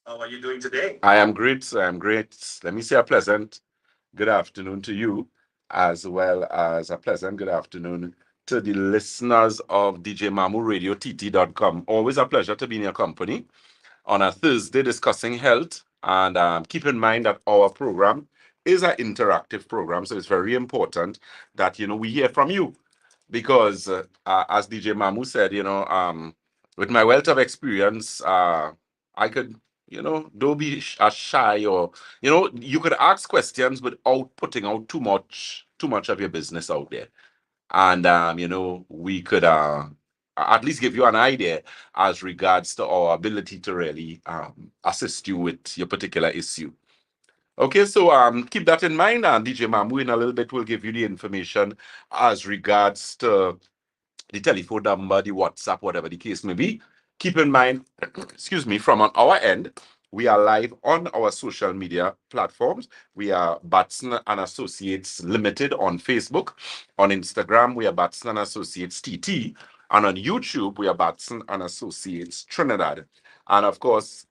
How are you doing today? I am great. I am great. Let me say a pleasant good afternoon to you, as well as a pleasant good afternoon to the listeners of DJ Mamu Radio TT.com. Always a pleasure to be in your company on a Thursday discussing health. And keep in mind that our program is an interactive program, so it's very important that we hear from you because, as DJ Mamu said, with my wealth of experience, I could, don't be shy, or you could ask questions without putting out too much of your business out there, and we could at least give you an idea as regards to our ability to really assist you with your particular issue. Okay, so keep that in mind, and DJ Mamu in a little bit will give you the information as regards to the telephone number, the WhatsApp, whatever the case may be. Keep in mind, excuse me, from on our end, we are live on our social media platforms. We are Batson and Associates Limited on Facebook. On Instagram, we are Batson and Associates TT. And on YouTube, we are Batson and Associates Trinidad. And of course,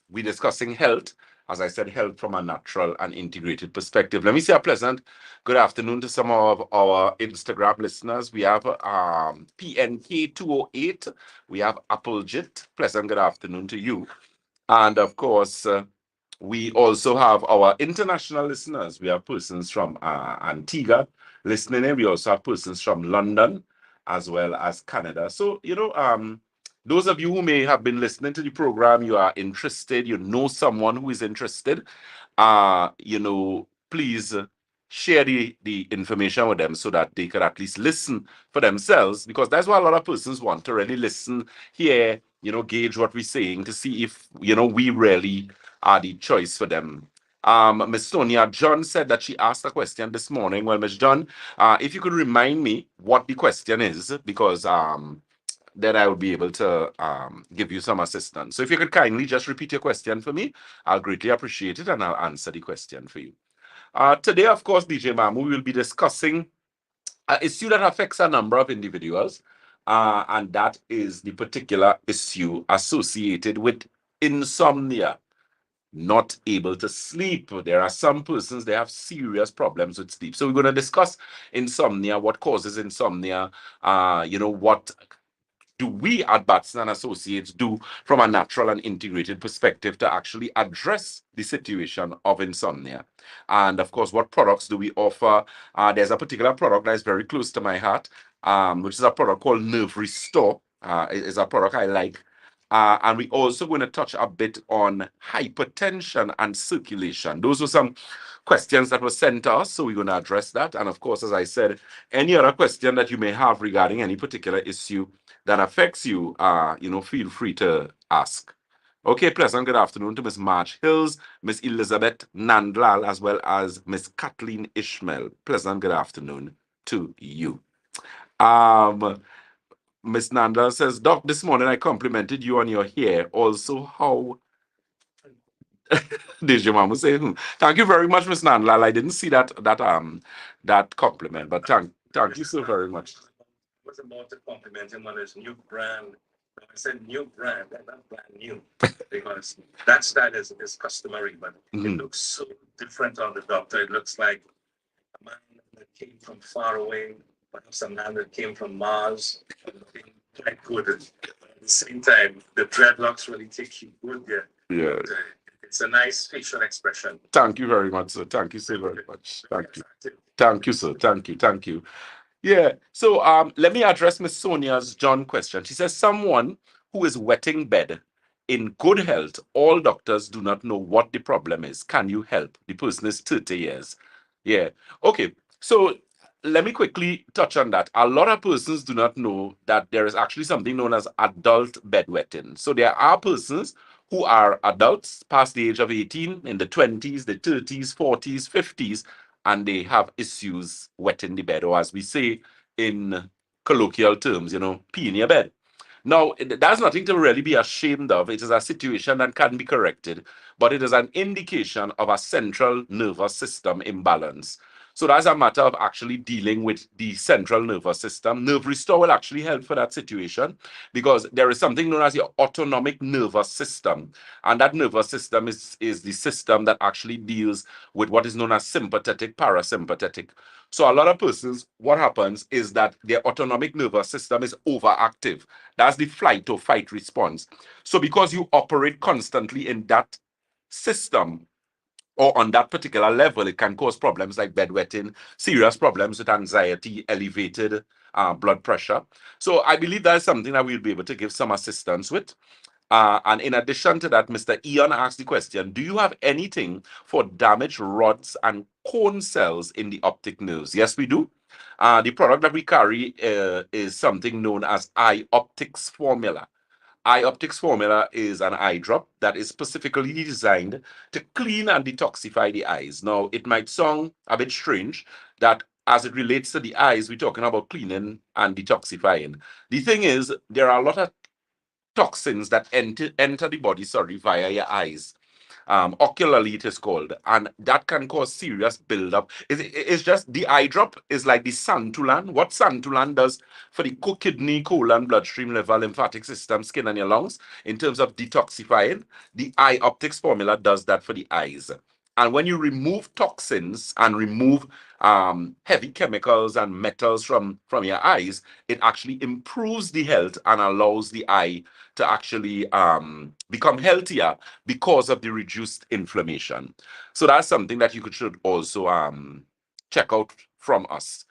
we're discussing health. As I said, health from a natural and integrated perspective. Let me say a pleasant good afternoon to some of our Instagram listeners. We have PNK208. We have Applegit. Pleasant good afternoon to you. And of course, we also have our international listeners. We have persons from Antigua listening in. We also have persons from London as well as Canada. So, those of you who may have been listening to the program, you are interested, you know someone who is interested, please share the information with them so that they could at least listen for themselves, because that's what a lot of persons want to really listen, hear, gauge what we're saying to see if, we really are the choice for them. Miss Sonia John said that she asked a question this morning. Well, Miss John, if you could remind me what the question is, because then I will be able to give you some assistance. So if you could kindly just repeat your question for me, I'll greatly appreciate it, and I'll answer the question for you. Today, of course, DJ Mamu, we will be discussing an issue that affects a number of individuals, and that is the particular issue associated with insomnia, not able to sleep. There are some persons, they have serious problems with sleep. So we're going to discuss insomnia, what causes insomnia, what do we at Batson and Associates do from a natural and integrated perspective to actually address the situation of insomnia? And of course, what products do we offer? There's a particular product that is very close to my heart, which is a product called Nerve Restore. It is a product I like. And we also going to touch a bit on hypertension and circulation. Those were some questions that were sent to us, so we're going to address that. And of course, as I said, any other question that you may have regarding any particular issue that affects you, feel free to ask. Okay, pleasant good afternoon to Miss Marge Hills, Miss Elizabeth Nandlal, as well as Miss Kathleen Ishmael. Pleasant good afternoon to you. Miss Nandlal says, Doc, this morning I complimented you on your hair. Also, how did your mama say? Thank you very much, Miss Nandlal. I didn't see that compliment, but thank you so very much. I was about to compliment him on his new brand. I said new brand, and not brand new, because that style is customary, but it looks so different on the doctor. It looks like a man that came from far away, perhaps a man that came from Mars, looking quite good. At the same time, the dreadlocks really take you good there. Yeah. It's a nice facial expression. Thank you very much, sir. Thank you so very much. Thank you. Thank you, sir. Thank you. Thank you. Yeah. So let me address Miss Sonia's John question. She says, someone who is wetting bed in good health, all doctors do not know what the problem is. Can you help? The person is 30 years. Yeah. Okay. So let me quickly touch on that. A lot of persons do not know that there is actually something known as adult bedwetting. So there are persons who are adults past the age of 18, in the 20s, the 30s, 40s, 50s, and they have issues wetting the bed, or as we say in colloquial terms, pee in your bed. Now, that's nothing to really be ashamed of. It is a situation that can be corrected, but it is an indication of a central nervous system imbalance. So that's a matter of actually dealing with the central nervous system. Nerve restore will actually help for that situation because there is something known as your autonomic nervous system. And that nervous system is the system that actually deals with what is known as sympathetic, parasympathetic. So a lot of persons, what happens is that their autonomic nervous system is overactive. That's the flight or fight response. So because you operate constantly in that system, or on that particular level, it can cause problems like bedwetting, serious problems with anxiety, elevated blood pressure. So I believe that's something that we'll be able to give some assistance with. And in addition to that, Mr. Ian asked the question, do you have anything for damaged rods and cone cells in the optic nerves? Yes, we do. The product that we carry is something known as Eye Optics Formula. Eye Optics Formula is an eye drop that is specifically designed to clean and detoxify the eyes. Now, it might sound a bit strange that as it relates to the eyes, we're talking about cleaning and detoxifying. The thing is, there are a lot of toxins that enter the body, sorry, via your eyes. Ocularly it is called, and that can cause serious buildup. It's just the eye drop is like the santulan. What santulan does for the kidney, colon, bloodstream, liver, lymphatic system, skin, and your lungs in terms of detoxifying, the eye optics formula does that for the eyes. And when you remove toxins and remove heavy chemicals and metals from your eyes, it actually improves the health and allows the eye to actually become healthier because of the reduced inflammation. So that's something that you should also check out from us.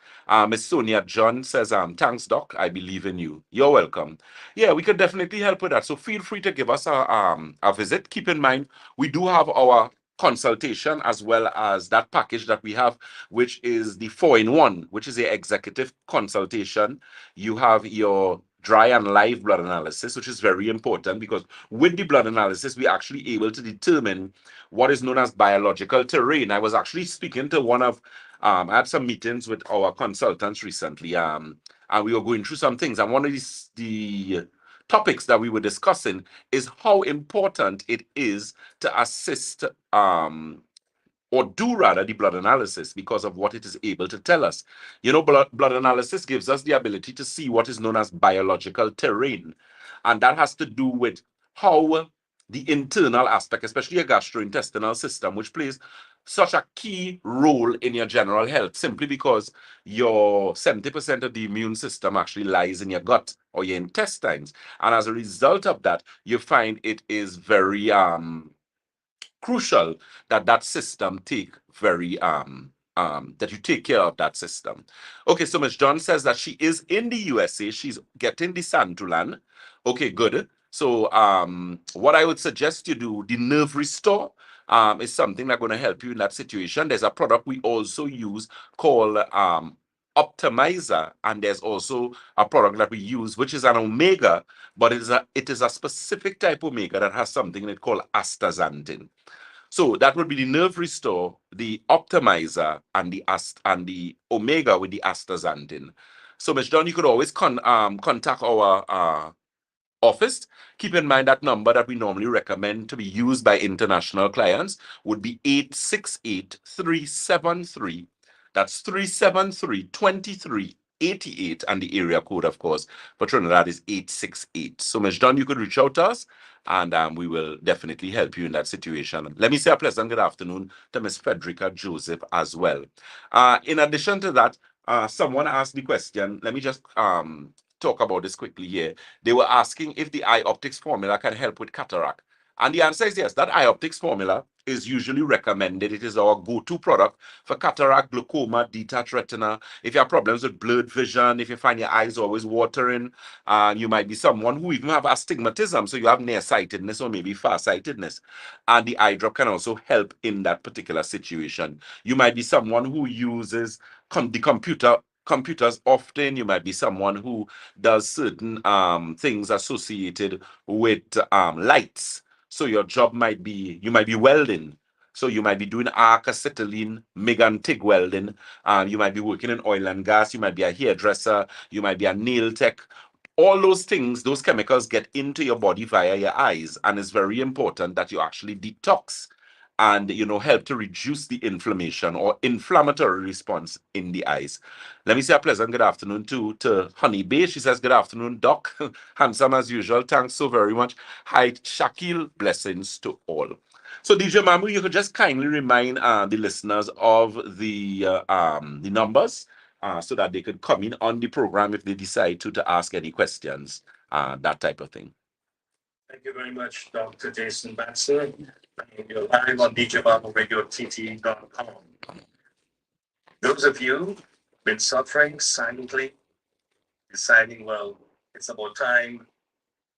Miss Sonia John says, thanks, Doc. I believe in you. You're welcome. Yeah, we could definitely help with that. So feel free to give us a visit. Keep in mind, we do have our consultation as well as that package that we have, which is the 4-in-1, which is the executive consultation. You have your dry and live blood analysis, which is very important because with the blood analysis, we're actually able to determine what is known as biological terrain. I was actually speaking to one of, I had some meetings with our consultants recently, and we were going through some things. And one of the topics that we were discussing is how important it is to assist or do rather the blood analysis because of what it is able to tell us. You know, blood analysis gives us the ability to see what is known as biological terrain. And that has to do with how the internal aspect, especially your gastrointestinal system, which plays such a key role in your general health, simply because your 70% of the immune system actually lies in your gut or your intestines. And as a result of that, you find it is very crucial that that system take very that you take care of that system. Okay, so Ms. John says that she is in the USA. She's getting the Santulan. Okay, good. So what I would suggest you do, the nerve restore is something that's going to help you in that situation. There's a product we also use called Optimizer, and there's also a product that we use which is an omega, but it is a specific type omega that has something in it called astaxanthin. So that would be the nerve restore, the optimizer, and the omega with the astaxanthin. So, Ms. John, you could always contact our office. Keep in mind that number that we normally recommend to be used by international clients would be 868-373. That's 373-2388, and the area code, of course, for Trinidad is 868. So, Ms. John, you could reach out to us, and we will definitely help you in that situation. Let me say a pleasant good afternoon to Ms. Frederica Joseph as well. In addition to that, someone asked the question. Let me just talk about this quickly here. They were asking if the eye optics formula can help with cataract. And the answer is yes. That eye optics formula is usually recommended. It is our go-to product for cataract, glaucoma, detached retina. If you have problems with blurred vision, if you find your eyes always watering, you might be someone who even have astigmatism, so you have nearsightedness or maybe farsightedness. And the eye drop can also help in that particular situation. You might be someone who uses the computers often. You might be someone who does certain things associated with lights. So your job might be, you might be welding. So you might be doing arc, acetylene, MIG and TIG welding. You might be working in oil and gas. You might be a hairdresser. You might be a nail tech. All those things, those chemicals get into your body via your eyes. And it's very important that you actually detox and help to reduce the inflammation or inflammatory response in the eyes. Let me say a pleasant good afternoon to Honey Bay. She says, "Good afternoon, Doc." Handsome as usual. Thanks so very much. Hi, Shakil. Blessings to all. So, DJ Mamu, you could just kindly remind the listeners of the numbers so that they could come in on the program if they decide to ask any questions, that type of thing. Thank you very much, Dr. Jason Batson. And you're live on DJBabelRadioTT.com. Those of you been suffering silently, deciding, well, it's about time,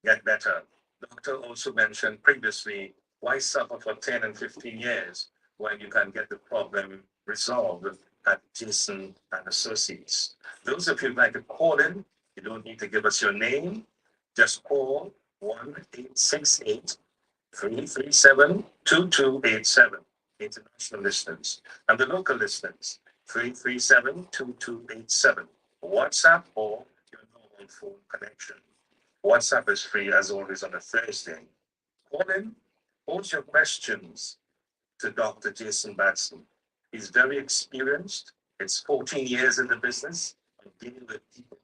get better. Doctor also mentioned previously, why suffer for 10 and 15 years when you can get the problem resolved at Jason and Associates? Those of you who'd like to call in, you don't need to give us your name. Just call 1-868-337-2287. International listeners. And the local listeners, 337-2287. WhatsApp or your normal phone connection. WhatsApp is free as always on a Thursday. Call in, pose your questions to Dr. Jason Batson. He's very experienced. It's 14 years in the business of dealing with people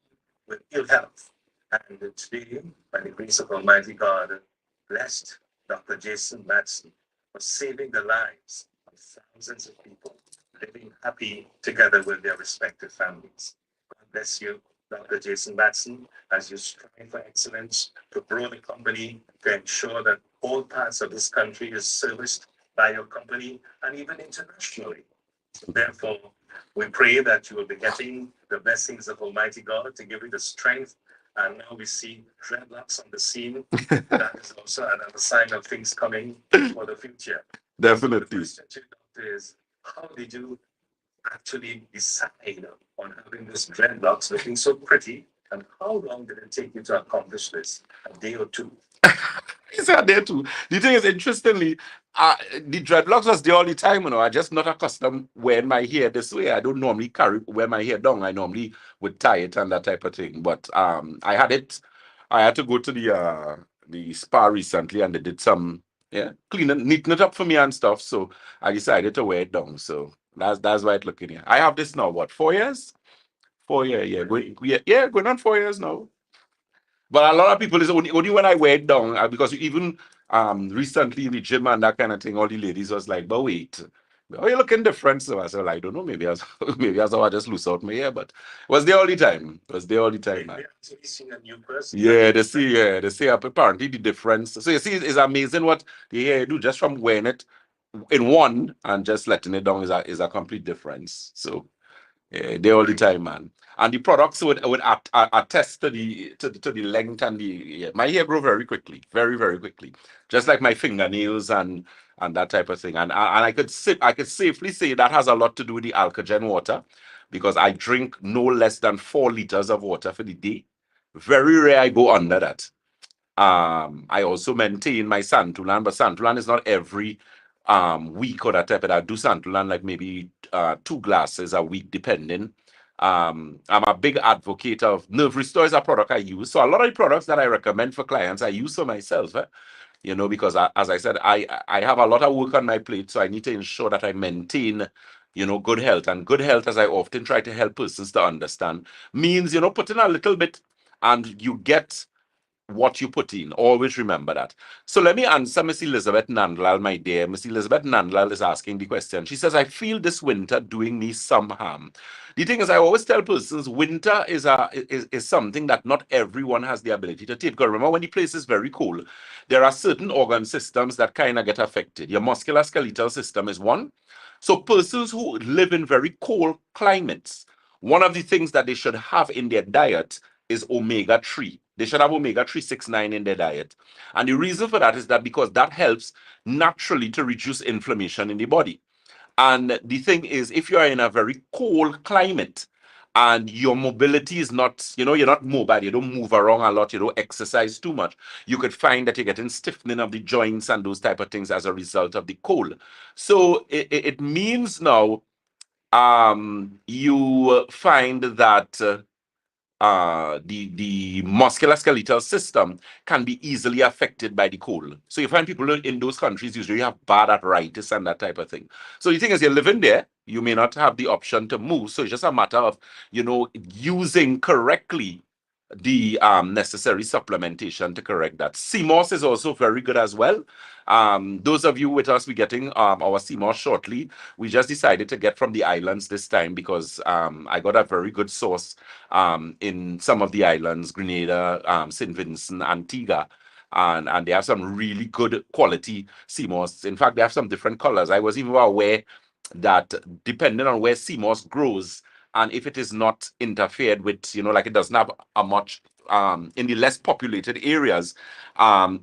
with ill health. And today, by the grace of Almighty God, blessed Dr. Jason Batson for saving the lives of thousands of people living happy together with their respective families. God bless you, Dr. Jason Batson, as you strive for excellence to grow the company, to ensure that all parts of this country is serviced by your company and even internationally. So therefore, we pray that you will be getting the blessings of Almighty God to give you the strength. And now we see dreadlocks on the scene. That is also another sign of things coming for the future. Definitely. The question to you, Doctor, is how did you actually decide on having this dreadlocks looking so pretty? And how long did it take you to accomplish this? A day or two? It's out there too. The thing is, interestingly, the dreadlocks was there all the time. I just not accustomed wearing my hair this way. I don't normally wear my hair down. I normally would tie it and that type of thing. But I had it. I had to go to the spa recently, and they did some clean it, neaten it up for me and stuff. So I decided to wear it down. So that's why it's looking here. I have this now. What, 4 years? 4 years, yeah. Going on 4 years now. But a lot of people is only when I wear it down because even recently in the gym and that kind of thing, all the ladies was like, "But wait, oh, you're looking different." So I said, I don't know, maybe I was, maybe I saw I just lose out my hair, but it was there all the time. It was there all the time, man. We're actually seeing a new person. Yeah, they see apparently the difference. So you see, it's amazing what the hair do just from wearing it in one and just letting it down is a complete difference. So yeah, they all the time, man. And the products would attest to the length and my hair grow very quickly, very very quickly, just like my fingernails and that type of thing. And I could safely say that has a lot to do with the alkagen water, because I drink no less than 4 liters of water for the day. Very rare I go under that. I also maintain my Santulan, but Santulan is not every week or that type. But I do Santulan like maybe 2 glasses a week, depending. I'm a big advocate of Nerve Restore is a product I use. So a lot of the products that I recommend for clients, I use for myself. Because as I said, I have a lot of work on my plate, so I need to ensure that I maintain, good health. And good health, as I often try to help persons to understand, means put in a little bit, and you get what you put in. Always remember that. So let me answer Miss Elizabeth Nandlal, my dear. Miss Elizabeth Nandlal is asking the question. She says, "I feel this winter doing me some harm." The thing is, I always tell persons, winter is something that not everyone has the ability to take. Because remember, when the place is very cold, there are certain organ systems that kind of get affected. Your musculoskeletal system is one. So persons who live in very cold climates, one of the things that they should have in their diet is omega-3. They should have omega-369 in their diet. And the reason for that is that because that helps naturally to reduce inflammation in the body. And the thing is, if you are in a very cold climate and your mobility is not, you're not mobile, you don't move around a lot, you don't exercise too much, you could find that you're getting stiffening of the joints and those type of things as a result of the cold. So it means now you find that the musculoskeletal system can be easily affected by the cold. So you find people in those countries usually have bad arthritis and that type of thing. So the thing is, you're living there, you may not have the option to move. So it's just a matter of, using correctly the necessary supplementation to correct that. CMOS is also very good as well. Those of you with us, we're getting our CMOS shortly. We just decided to get from the islands this time because I got a very good source in some of the islands, Grenada, St. Vincent, Antigua. And they have some really good quality CMOS. In fact, they have some different colors. I was even aware that depending on where CMOS grows, and if it is not interfered with, like it doesn't have a much in the less populated areas,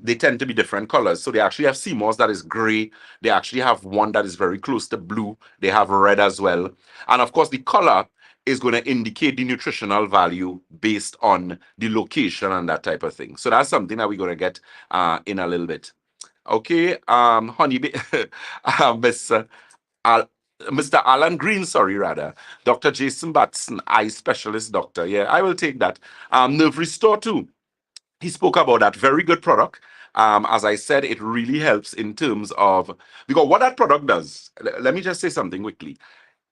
they tend to be different colors. So they actually have CMOS that is gray. They actually have one that is very close to blue. They have red as well. And of course, the color is going to indicate the nutritional value based on the location and that type of thing. So that's something that we're going to get in a little bit. Okay, honey, Miss Mr. Alan Green, sorry, rather. Dr. Jason Batson, eye specialist doctor. Yeah, I will take that. Nerve Restore too. He spoke about that. Very good product. As I said, it really helps in terms of, because what that product does, let me just say something quickly.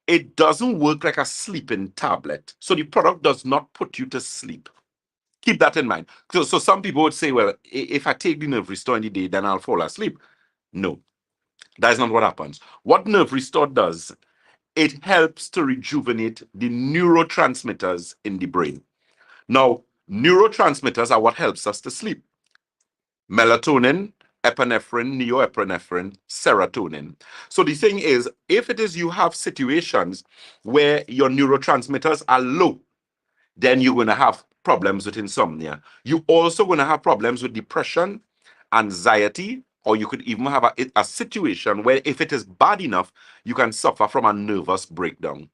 It doesn't work like a sleeping tablet. So the product does not put you to sleep. Keep that in mind. So some people would say, well, if I take the Nerve Restore in the day, then I'll fall asleep. No, that is not what happens. What Nerve Restore does, it helps to rejuvenate the neurotransmitters in the brain. Now, neurotransmitters are what helps us to sleep. Melatonin, epinephrine, norepinephrine, serotonin. So the thing is, if it is you have situations where your neurotransmitters are low, then you're going to have problems with insomnia. You're also going to have problems with depression, anxiety, or you could even have a situation where if it is bad enough, you can suffer from a nervous breakdown.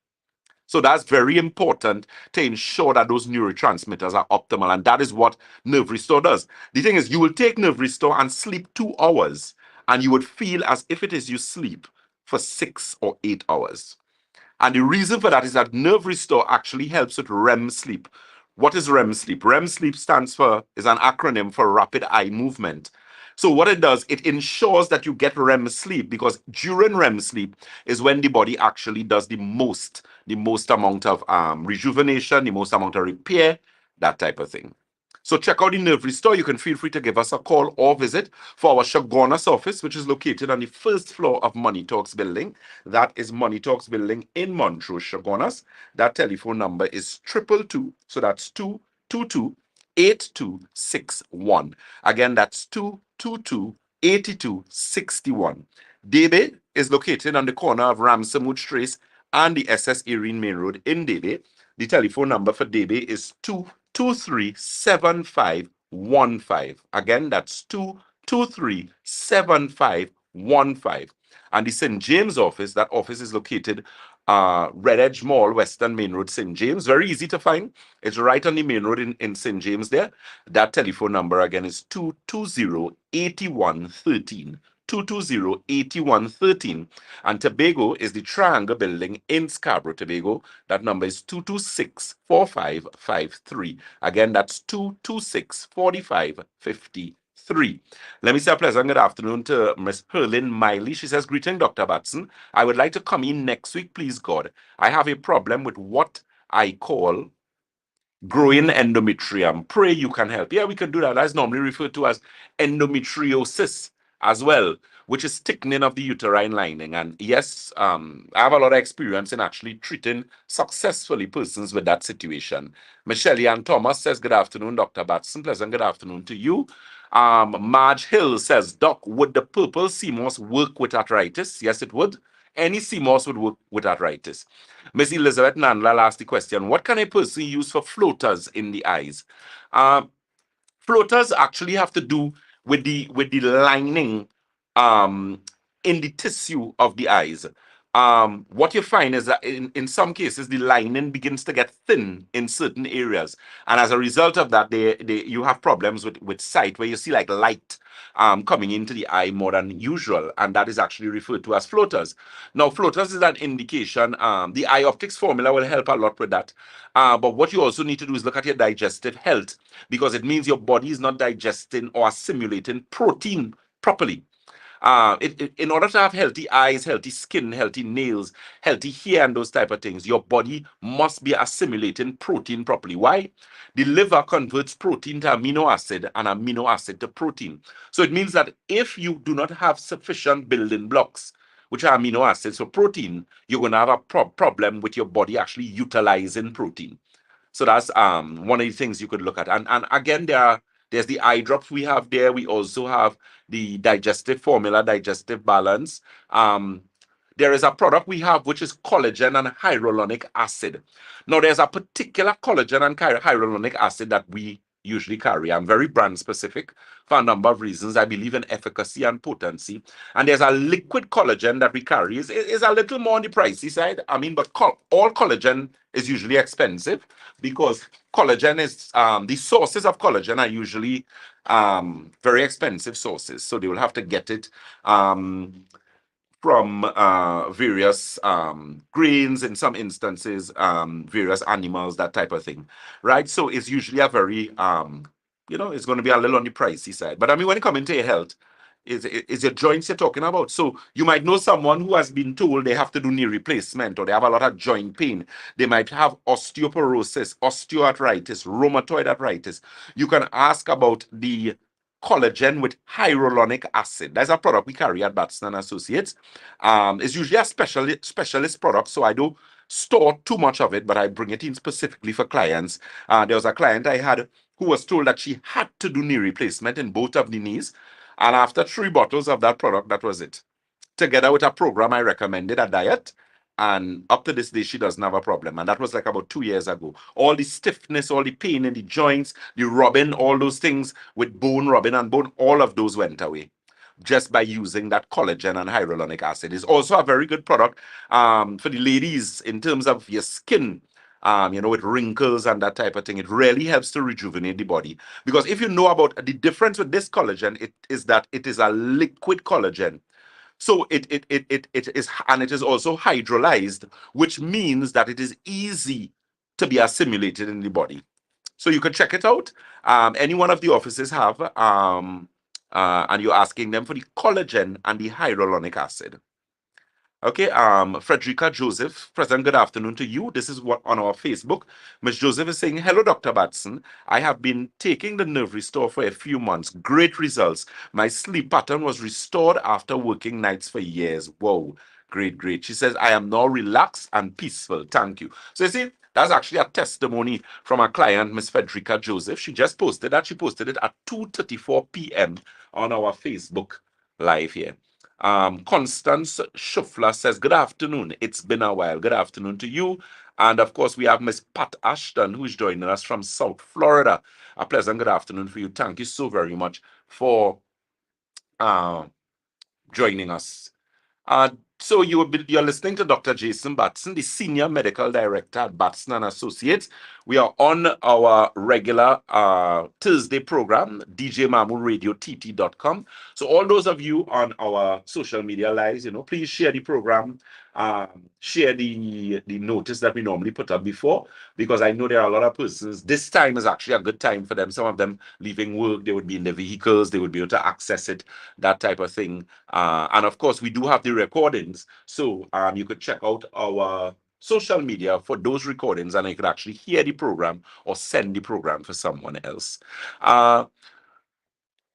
So that's very important to ensure that those neurotransmitters are optimal. And that is what Nerve Restore does. The thing is, you will take Nerve Restore and sleep 2 hours, and you would feel as if it is you sleep for 6 or 8 hours. And the reason for that is that Nerve Restore actually helps with REM sleep. What is REM sleep? REM sleep is an acronym for rapid eye movement. So what it does, it ensures that you get REM sleep, because during REM sleep is when the body actually does the most amount of rejuvenation, the most amount of repair, that type of thing. So check out the Nerve Restore. You can feel free to give us a call or visit for our Chaguanas office, which is located on the first floor of Money Talks building. That is Money Talks building in Montrose, Chaguanas. That telephone number is 222. So that's 222-8261. Again, that's 222-8261. Debe is located on the corner of Ramsamud Trace and the SS Erin Main Road in Debe. The telephone number for Debe is 223-7515. Again, that's 223-7515. And the St. James office, that office is located Red Edge Mall, Western Main Road, St. James. Very easy to find. It's right on the main road in St. James there. That telephone number again is 220-8113. 220-8113. And Tobago is the Triangle Building in Scarborough, Tobago. That number is 226-4553. Again, that's 226-4553. Let me say a pleasant good afternoon to Miss Herlin Miley. She says, greeting, Dr. Batson. I would like to come in next week, please, God. I have a problem with what I call growing endometrium. Pray you can help. Yeah, we can do that. That's normally referred to as endometriosis as well, which is thickening of the uterine lining. And yes, I have a lot of experience in actually treating successfully persons with that situation. Michelle Ann Thomas says, good afternoon, Dr. Batson. Pleasant good afternoon to you. Marge Hill says, Doc, would the purple CMOS work with arthritis? Yes, it would. Any CMOS would work with arthritis. Miss Elizabeth Nandla asked the question, what can a person use for floaters in the eyes? Floaters actually have to do with the lining in the tissue of the eyes. what you find is that in some cases the lining begins to get thin in certain areas, and as a result of that, you have problems with sight, where you see like light coming into the eye more than usual, and that is actually referred to as floaters. Now, floaters is an indication. The eye optics formula will help a lot with that, but what you also need to do is look at your digestive health, because it means your body is not digesting or assimilating protein properly. In order to have healthy eyes, healthy skin, healthy nails, healthy hair, and those type of things, your body must be assimilating protein properly. Why? The liver converts protein to amino acid and amino acid to protein. So it means that if you do not have sufficient building blocks, which are amino acids for protein, you're going to have a problem with your body actually utilizing protein. So that's one of the things you could look at. And again, there's the eye drops we have there. We also have the digestive formula, digestive balance. There is a product we have which is collagen and hyaluronic acid. Now, there's a particular collagen and hyaluronic acid that we usually carry. I'm very brand specific for a number of reasons. I believe in efficacy and potency. And there's a liquid collagen that we carry. Is a little more on the pricey side. I mean, but all collagen is usually expensive, because collagen is the sources of collagen are usually very expensive sources. So they will have to get it from various grains, in some instances, various animals, that type of thing, right? So it's usually a very, it's going to be a little on the pricey side. But I mean, when it comes into your health, is your joints you're talking about. So you might know someone who has been told they have to do knee replacement, or they have a lot of joint pain. They might have osteoporosis, osteoarthritis, rheumatoid arthritis. You can ask about the collagen with hyaluronic acid. That's a product we carry at Batson and Associates. It's usually a specialist product, so I don't store too much of it, but I bring it in specifically for clients. There was a client I had who was told that she had to do knee replacement in both of the knees. And after 3 bottles of that product, that was it. Together with a program I recommended, a diet. And up to this day, she doesn't have a problem. And that was like about 2 years ago. All the stiffness, all the pain in the joints, the rubbing, all those things with bone rubbing and bone, all of those went away just by using that collagen and hyaluronic acid. It's also a very good product for the ladies in terms of your skin. With wrinkles and that type of thing. It really helps to rejuvenate the body. Because if you know about the difference with this collagen, it is that it is a liquid collagen. So it is, and it is also hydrolyzed, which means that it is easy to be assimilated in the body. So you can check it out. Any one of the offices have, and you're asking them for the collagen and the hyaluronic acid. Okay, Frederica Joseph, present, good afternoon to you. This is what on our Facebook. Ms. Joseph is saying, hello, Dr. Batson. I have been taking the Nerve Restore for a few months. Great results. My sleep pattern was restored after working nights for years. Whoa, great, great. She says, I am now relaxed and peaceful. Thank you. So you see, that's actually a testimony from a client, Miss Frederica Joseph. She just posted that. She posted it at 2:34 p.m. on our Facebook live here. Constance Shuffler says, good afternoon. It's been a while. Good afternoon to you. And of course, we have Miss Pat Ashton, who is joining us from South Florida. A pleasant good afternoon for you. Thank you so very much for joining us. So you're listening to Dr. Jason Batson, the Senior Medical Director at Batson and Associates. We are on our regular Thursday program, djmamuradio.tt.com. So all those of you on our social media lives, please share the program, share the notice that we normally put up before, because I know there are a lot of persons. This time is actually a good time for them. Some of them leaving work, they would be in their vehicles, they would be able to access it, that type of thing. And of course, we do have the recordings, so you could check out our social media for those recordings, and you could actually hear the program or send the program for someone else.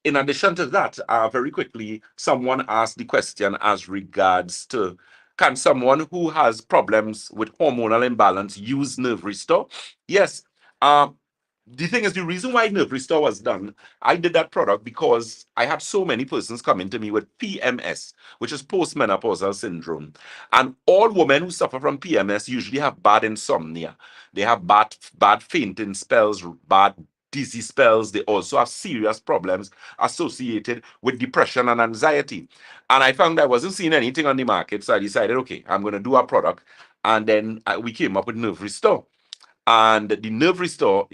In addition to that, very quickly, someone asked the question as regards to, can someone who has problems with hormonal imbalance use Nerve Restore? Yes. The thing is, the reason why Nerve Restore was done, I did that product because I had so many persons coming to me with PMS, which is postmenopausal syndrome. And all women who suffer from PMS usually have bad insomnia. They have bad fainting spells, bad dizzy spells. They also have serious problems associated with depression and anxiety. And I found I wasn't seeing anything on the market, so I decided, okay, I'm going to do a product. And then we came up with Nerve Restore. And the Nerve Restore,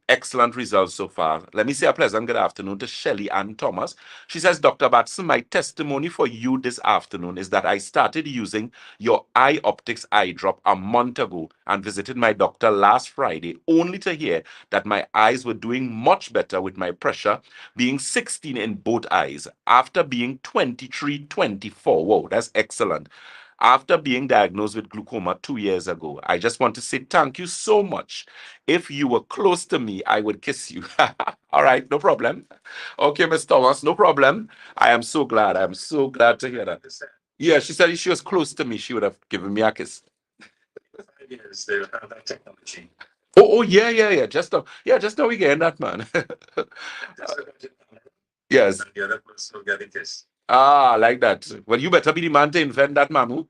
excellent results so far. Let me say a pleasant good afternoon to Shelly Ann Thomas. She says, Dr. Batson, my testimony for you this afternoon is that I started using your eye optics eye drop a month ago and visited my doctor last Friday, only to hear that my eyes were doing much better with my pressure being 16 in both eyes after being 23, 24. Whoa, that's excellent. After being diagnosed with glaucoma 2 years ago, I just want to say thank you so much. If you were close to me, I would kiss you. All right, no problem. Okay, Miss Thomas, no problem. I am so glad. I'm so glad to hear that. Yeah, she said if she was close to me, she would have given me a kiss. 5 years, they'll have that technology. Oh, yeah. Just now we getting that, man. Yes. And the other person will get a kiss. Ah, like that. Well, you better be the man to invent that, Mamu.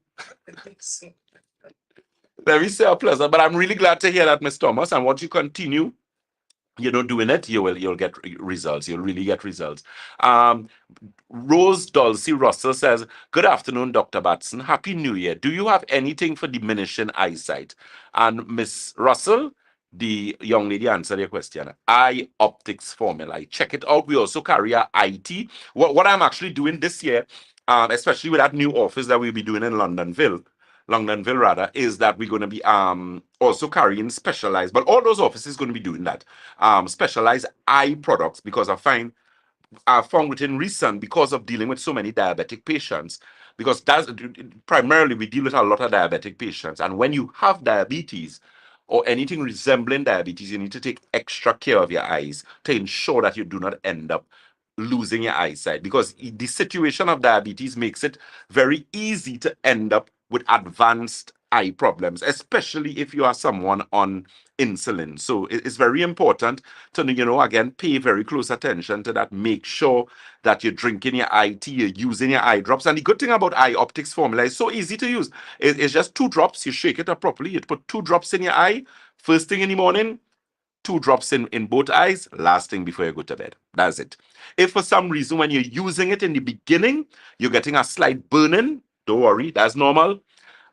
Let me say a pleasure, but I'm really glad to hear that, Miss Thomas. And once you continue, doing it, you'll get results. You'll really get results. Rose Dulcie Russell says, good afternoon, Dr. Batson. Happy New Year. Do you have anything for diminishing eyesight? And Miss Russell, the young lady answered your question. Eye optics formula. Check it out. We also carry a IT. What I'm actually doing this year, especially with that new office that we'll be doing in Londonville rather, is that we're going to be also carrying specialized, but all those offices going to be doing that, specialized eye products, because I found within recent, because of dealing with so many diabetic patients, because that's primarily we deal with a lot of diabetic patients, and when you have diabetes or anything resembling diabetes, you need to take extra care of your eyes to ensure that you do not end up losing your eyesight, because the situation of diabetes makes it very easy to end up with advanced eye problems, especially if you are someone on insulin. So it's very important to, again, pay very close attention to that. Make sure that you're drinking your eye tea, you're using your eye drops. And the good thing about eye optics formula is so easy to use. It's just 2 drops. You shake it up properly. You put 2 drops in your eye first thing in the morning, 2 drops in both eyes, last thing before you go to bed. That's it. If for some reason when you're using it in the beginning, you're getting a slight burning, don't worry, that's normal.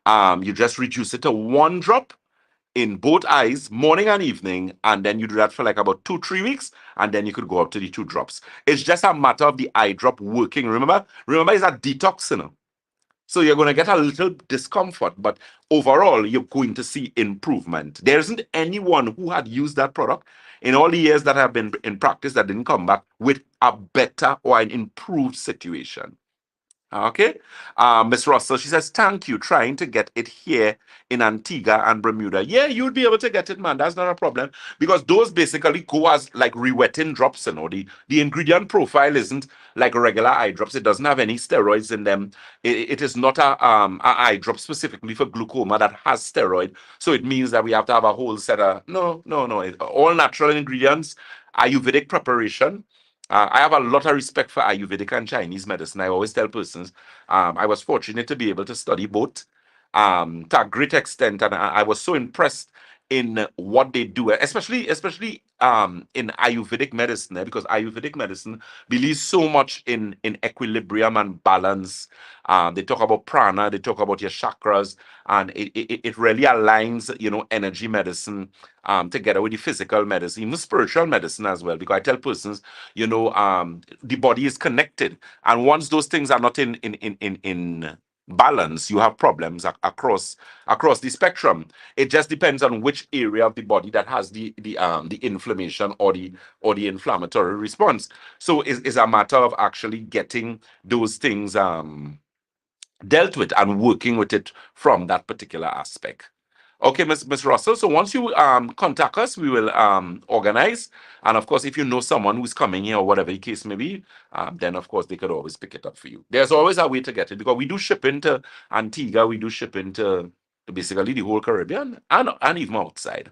You just reduce it to 1 drop in both eyes, morning and evening, and then you do that for like about 2-3 weeks, and then you could go up to the 2 drops. It's just a matter of the eye drop working. Remember, it's a detox, So you're going to get a little discomfort, but overall, you're going to see improvement. There isn't anyone who had used that product in all the years that I've been in practice that didn't come back with a better or an improved situation. Okay. Miss Russell, she says, thank you. Trying to get it here in Antigua and Bermuda. Yeah, you'd be able to get it, man. That's not a problem. Because those basically go as like re-wetting drops, The ingredient profile isn't like regular eye drops. It doesn't have any steroids in them. It is not a eye drop specifically for glaucoma that has steroid. So it means that we have to have a whole set of no. All natural ingredients, Ayurvedic preparation. I have a lot of respect for Ayurvedic and Chinese medicine. I always tell persons, I was fortunate to be able to study both to a great extent, and I was so impressed in what they do, especially in Ayurvedic medicine, because Ayurvedic medicine believes so much in equilibrium and balance. They talk about prana, they talk about your chakras, and it really aligns, energy medicine together with the physical medicine, even spiritual medicine as well. Because I tell persons, the body is connected, and once those things are not in balance, you have problems across the spectrum. It just depends on which area of the body that has the inflammation or the inflammatory response. So it's a matter of actually getting those things dealt with and working with it from that particular aspect. Okay, Miss Russell. So once you contact us, we will organize. And of course, if you know someone who's coming here or whatever the case may be, then of course they could always pick it up for you. There's always a way to get it, because we do ship into Antigua, we do ship into basically the whole Caribbean and even outside.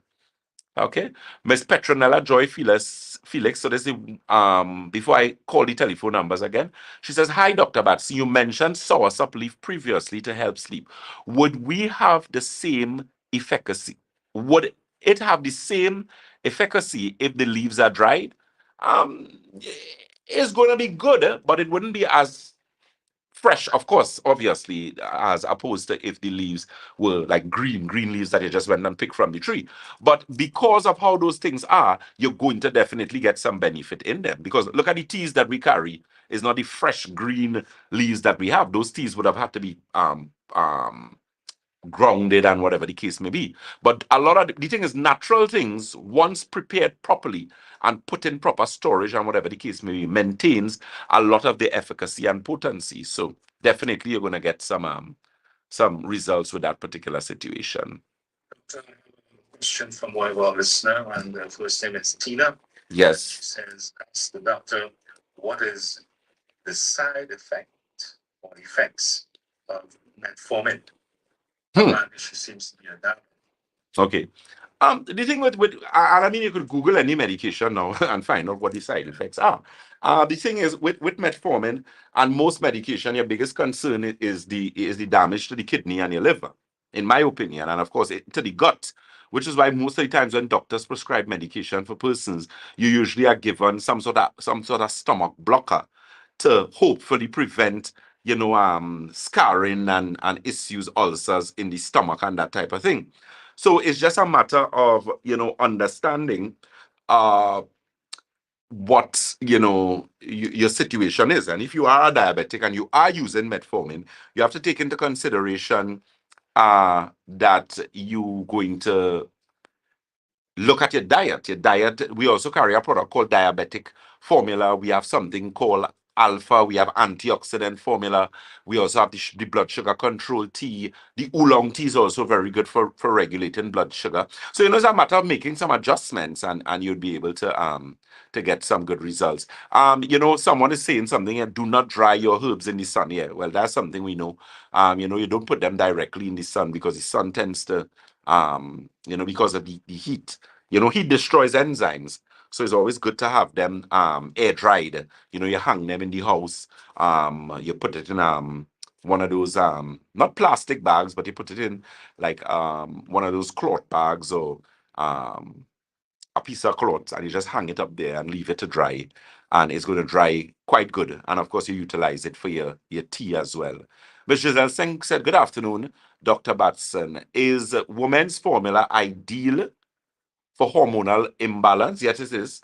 Okay, Miss Petronella Joy Felix. So this is before I call the telephone numbers again. She says, "Hi, Dr. Batson. You mentioned soursop leaf previously to help sleep. Would we have the same efficacy? Would it have the same efficacy if the leaves are dried um, is going to be good, but it wouldn't be as fresh, of course, obviously, as opposed to if the leaves were like green leaves that you just went and picked from the tree. But because of how those things are, you're going to definitely get some benefit in them. Because look at the teas that we carry, is not the fresh green leaves that we have. Those teas would have had to be grounded and whatever the case may be. But a lot of the thing is natural things, once prepared properly and put in proper storage and whatever the case may be, maintains a lot of the efficacy and potency. So definitely you're going to get some results with that particular situation. Question from one of our listeners, and the first name is Tina. Yes. She says, ask the doctor, what is the side effect or effects of metformin? She seems to be a doctor. Okay. The thing with I mean, you could Google any medication now and find out what the side effects are. The thing is with metformin and most medication, your biggest concern is the damage to the kidney and your liver, in my opinion, and of course to the gut, which is why most of the times when doctors prescribe medication for persons, you usually are given some sort of stomach blocker to hopefully prevent scarring and issues, ulcers in the stomach and that type of thing. So it's just a matter of understanding what your situation is. And if you are a diabetic and you are using metformin, you have to take into consideration that you going to look at your diet. Your diet, we also carry a product called diabetic formula. We have something called alpha. We have antioxidant formula. We also have the blood sugar control tea. The oolong tea is also very good for regulating blood sugar. So it's a matter of making some adjustments, and you'd be able to get some good results. Someone is saying something here, do not dry your herbs in the sun. Yeah, well, that's something we know. You don't put them directly in the sun because the sun tends to because of the heat. Heat destroys enzymes. So it's always good to have them air dried. You hang them in the house. You put it in one of those not plastic bags, but you put it in like one of those cloth bags or a piece of cloth, and you just hang it up there and leave it to dry. And it's going to dry quite good. And of course, you utilize it for your tea as well. Ms. Giselle Singh said, good afternoon, Dr. Batson. Is women's formula ideal for hormonal imbalance? Yes, it is.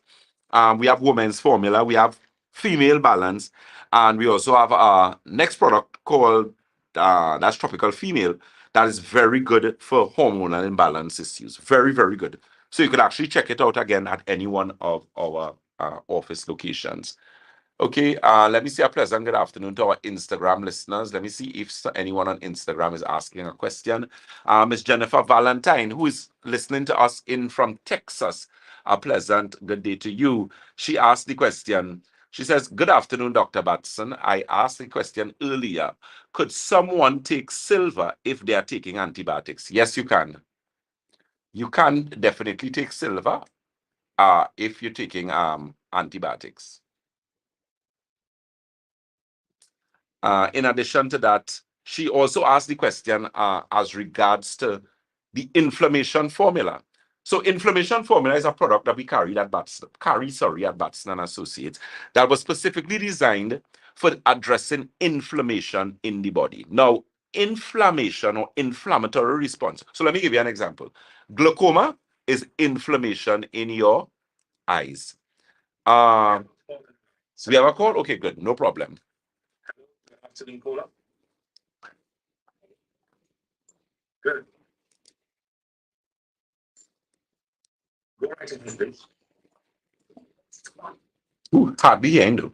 We have women's formula, we have female balance, and we also have our next product called that's Tropical Female. That is very good for hormonal imbalance issues. Very, very good. So you could actually check it out again at any one of our office locations. Okay, let me say a pleasant good afternoon to our Instagram listeners. Let me see if anyone on Instagram is asking a question. Miss Jennifer Valentine, who is listening to us in from Texas, a pleasant good day to you. She asked the question. She says, good afternoon, Dr. Batson. I asked the question earlier. Could someone take silver if they are taking antibiotics? Yes, you can. You can definitely take silver if you're taking antibiotics. In addition to that, she also asked the question as regards to the inflammation formula. So inflammation formula is a product that we carry at Batson and Associates that was specifically designed for addressing inflammation in the body. Now, inflammation or inflammatory response. So let me give you an example. Glaucoma is inflammation in your eyes. So we have a call? Okay, good. No problem. Afternoon, caller. Good. Go right ahead, please. Hardly hearing though.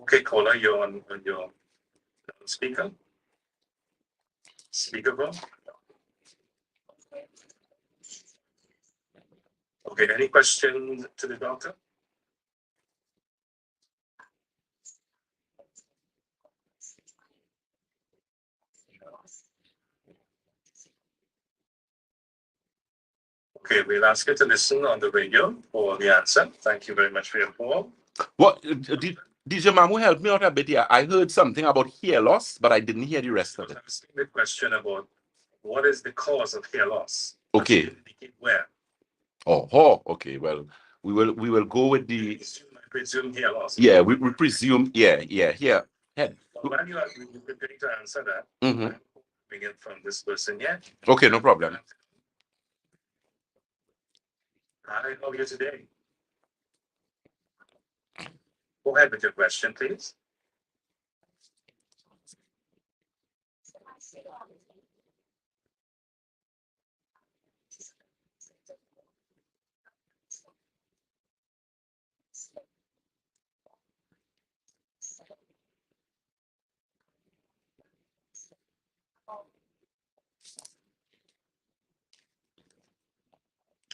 Okay, caller, you're on your speaker. Speakerphone. Okay, any questions to the doctor? Okay, we'll ask you to listen on the radio for the answer. Thank you very much for your call. What did DJ Mamu help me out a bit here? I heard something about hair loss, but I didn't hear the rest of it. I was asking the question about what is the cause of hair loss? Okay. Indicate where? Oh, okay. Well, we will go with the. I presume hair loss. Yeah, we presume. Yeah. Head. When you are preparing to answer that, Mm-hmm. we get from this person yet. Okay, no problem. Hi, how are you today? Go ahead with your question, please.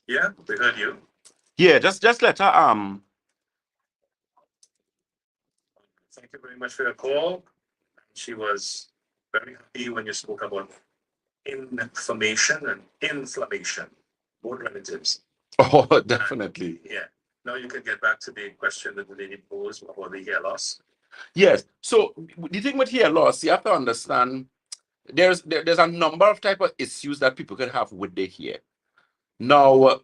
Yeah, we heard you. Yeah, just let her Thank you very much for your call. She was very happy when you spoke about information and inflammation, both relatives. Oh, definitely. Yeah. Now you can get back to the question that the lady posed about the hair loss. Yes. So the thing with hair loss, you have to understand there's a number of type of issues that people can have with their hair. Now,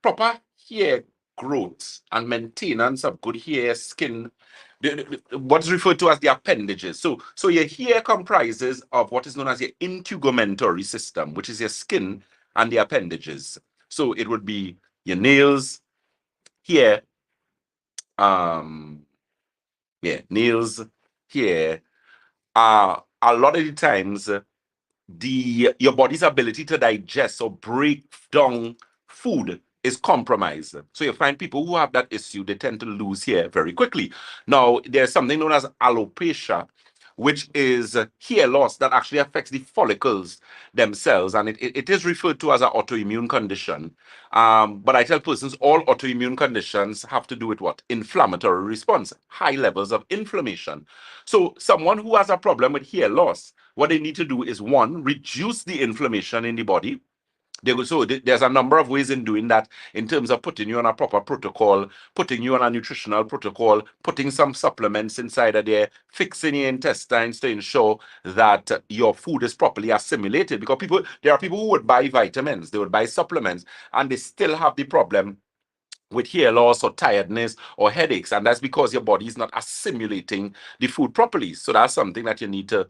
proper hair growth and maintenance of good hair, skin, what's referred to as the appendages. So your hair comprises of what is known as your integumentary system, which is your skin and the appendages. So it would be your nails, hair, nails, hair. A lot of the times your body's ability to digest or break down food is compromised. So you find people who have that issue, they tend to lose hair very quickly. Now, there's something known as alopecia, which is hair loss that actually affects the follicles themselves, and it is referred to as an autoimmune condition. But I tell persons all autoimmune conditions have to do with what? Inflammatory response, high levels of inflammation. So someone who has a problem with hair loss, what they need to do is, one, reduce the inflammation in the body. There's a number of ways in doing that, in terms of putting you on a proper protocol, putting you on a nutritional protocol, putting some supplements inside of there, fixing your intestines to ensure that your food is properly assimilated. Because there are people who would buy vitamins, they would buy supplements, and they still have the problem with hair loss or tiredness or headaches, and that's because your body is not assimilating the food properly. So that's something that you need to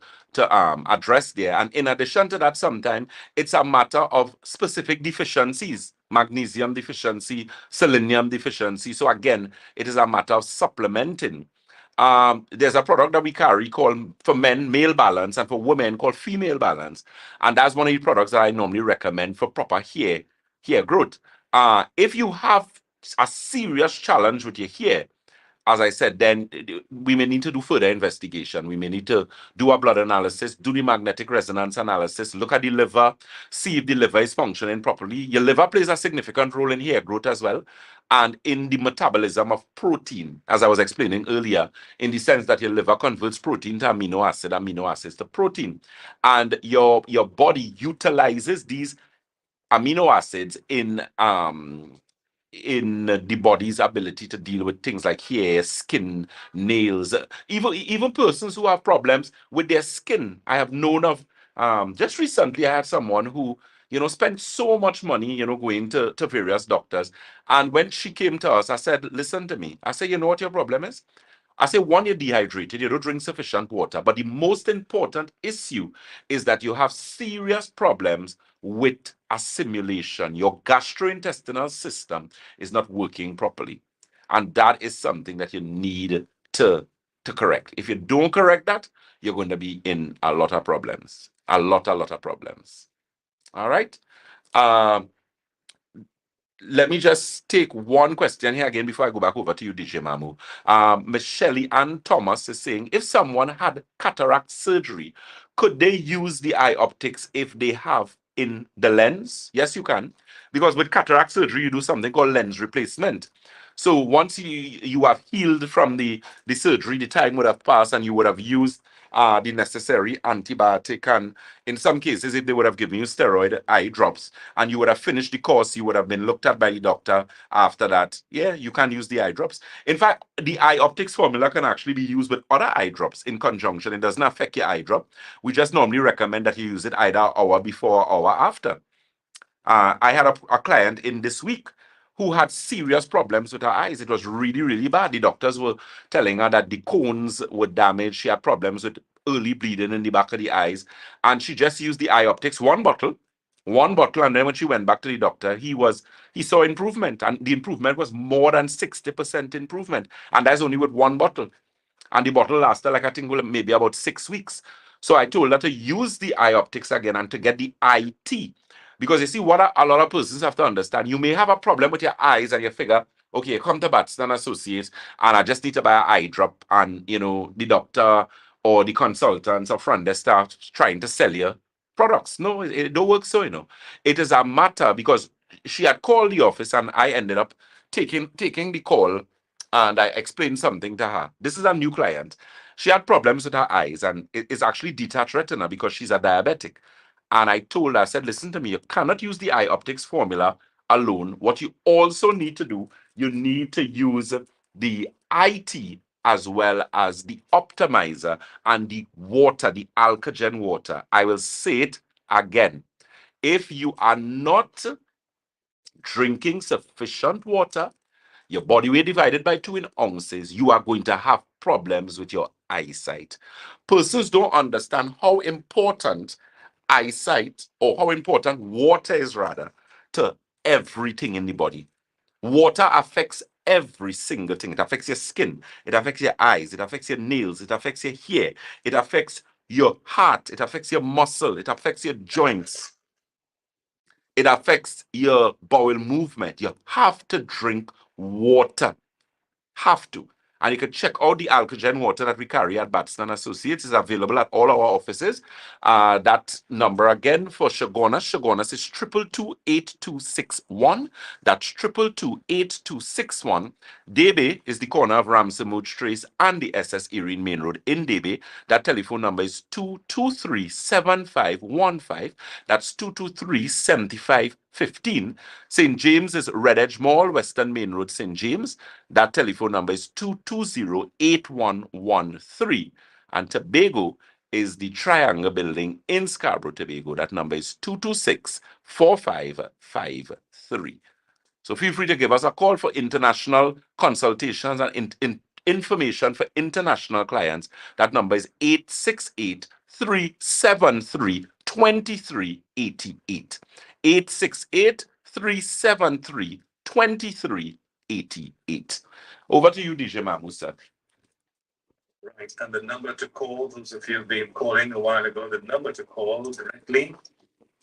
address there. And in addition to that, sometimes it's a matter of specific deficiencies: magnesium deficiency, selenium deficiency. So again, it is a matter of supplementing. There's a product that we carry called, for men, Male Balance, and for women called Female Balance, and that's one of the products that I normally recommend for proper hair growth. If you have a serious challenge with your hair, as I said, then we may need to do further investigation. We may need to do a blood analysis, do the magnetic resonance analysis, look at the liver, see if the liver is functioning properly. Your liver plays a significant role in hair growth as well, and in the metabolism of protein, as I was explaining earlier, in the sense that your liver converts protein to amino acids to protein. And your body utilizes these amino acids in the body's ability to deal with things like hair, skin, nails, even persons who have problems with their skin. I have known of, just recently I had someone who, spent so much money, going to various doctors. And when she came to us, I said, listen to me. I said, you know what your problem is? I say, one, you're dehydrated, you don't drink sufficient water. But the most important issue is that you have serious problems with assimilation. Your gastrointestinal system is not working properly. And that is something that you need to correct. If you don't correct that, you're going to be in a lot of problems. A lot of problems. All right. Let me just take one question here again before I go back over to you, DJ Mamu. Michelle Ann Thomas is saying, if someone had cataract surgery, could they use the eye optics if they have in the lens? Yes, you can. Because with cataract surgery, you do something called lens replacement. So once you have healed from the surgery, the time would have passed and you would have used the necessary antibiotic, and in some cases, if they would have given you steroid eye drops and you would have finished the course, you would have been looked at by the doctor after that. Yeah, you can use the eye drops. In fact, the eye optics formula can actually be used with other eye drops in conjunction. It doesn't affect your eye drop. We just normally recommend that you use it either hour before or hour after. I had a client in this week who had serious problems with her eyes. It was really, really bad. The doctors were telling her that the cones were damaged. She had problems with early bleeding in the back of the eyes. And she just used the eye optics, one bottle. And then when she went back to the doctor, he saw improvement. And the improvement was more than 60% improvement. And that's only with one bottle. And the bottle lasted, like, I think, maybe about 6 weeks. So I told her to use the eye optics again and to get the IT. Because you see, what a lot of persons have to understand, you may have a problem with your eyes and you figure, okay, you come to Batson Associates and I just need to buy an eye drop, and, the doctor or the consultants or front desk staff trying to sell you products. No, it don't work so. It is a matter, because she had called the office and I ended up taking the call, and I explained something to her. This is a new client. She had problems with her eyes, and it's actually detached retina because she's a diabetic. And I told her, I said, listen to me, you cannot use the eye optics formula alone. What you also need to do, you need to use the IT as well as the optimizer and the water, the alkagen water. I will say it again. If you are not drinking sufficient water, your body weight divided by 2 in ounces, you are going to have problems with your eyesight. Persons don't understand how important eyesight, or how important water is, rather, to everything in the body. Water affects every single thing. It affects your skin, it affects your eyes, it affects your nails, it affects your hair, it affects your heart, it affects your muscle, it affects your joints, it affects your bowel movement. You have to drink water. Have to. And you can check out the alkagen water that we carry at Batson Associates. Is available at all our offices. That number again for Shagonas is 222-8261. That's 222-8261. Debe is the corner of Ramsey Trace and the SS Erin Main Road in Debe. That telephone number is 223-7515. That's 223-7515. St. James is Red Edge Mall, Western Main Road, St. James. That telephone number is 220-8113. And Tobago is the Triangle Building in Scarborough, Tobago. That number is 226-4553. So feel free to give us a call for international consultations and information for international clients. That number is 868-373-2388. 868-373-2388. Over to you, DJ Mahmoud. Right, and the number to call, those of you who've been calling a while ago, the number to call directly,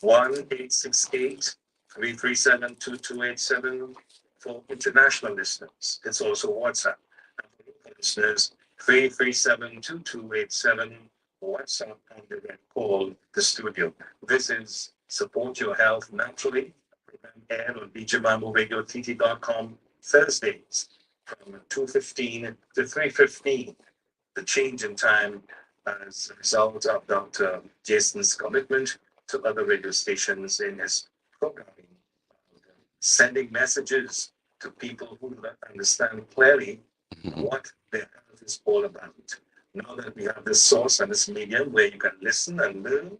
1-868-337-2287 for international listeners. It's also WhatsApp. And for local listeners, 337-2287, WhatsApp and direct call the studio. This is Support Your Health Naturally, program aired on BJMamboRadioTT.com Thursdays from 2:15 to 3:15. The change in time as a result of Dr. Jason's commitment to other radio stations in his programming, sending messages to people who don't understand clearly what their health is all about. Now that we have this source and this medium where you can listen and learn,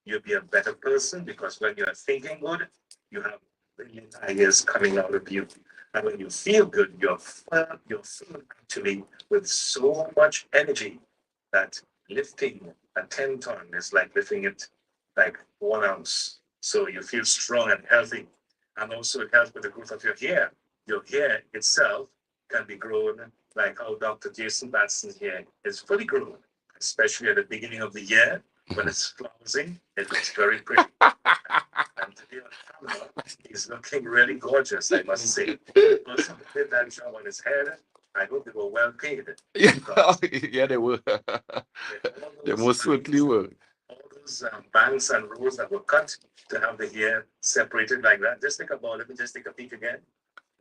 you'll be a better person, because when you're thinking good, you have brilliant ideas coming out of you. And when you feel good, you're filled actually with so much energy that lifting a 10-ton is like lifting it like 1 ounce. So you feel strong and healthy. And also it helps with the growth of your hair. Your hair itself can be grown like how Dr. Jason Batson's hair is fully grown, especially at the beginning of the year when it's flowering. It looks very pretty. And today on camera, he's looking really gorgeous, I must say. The person who did that job on his head, I hope they were well paid. Yeah, they were. They most certainly were. All those banks and rows that were cut to have the hair separated like that. Just think about it. Let me just take a peek again.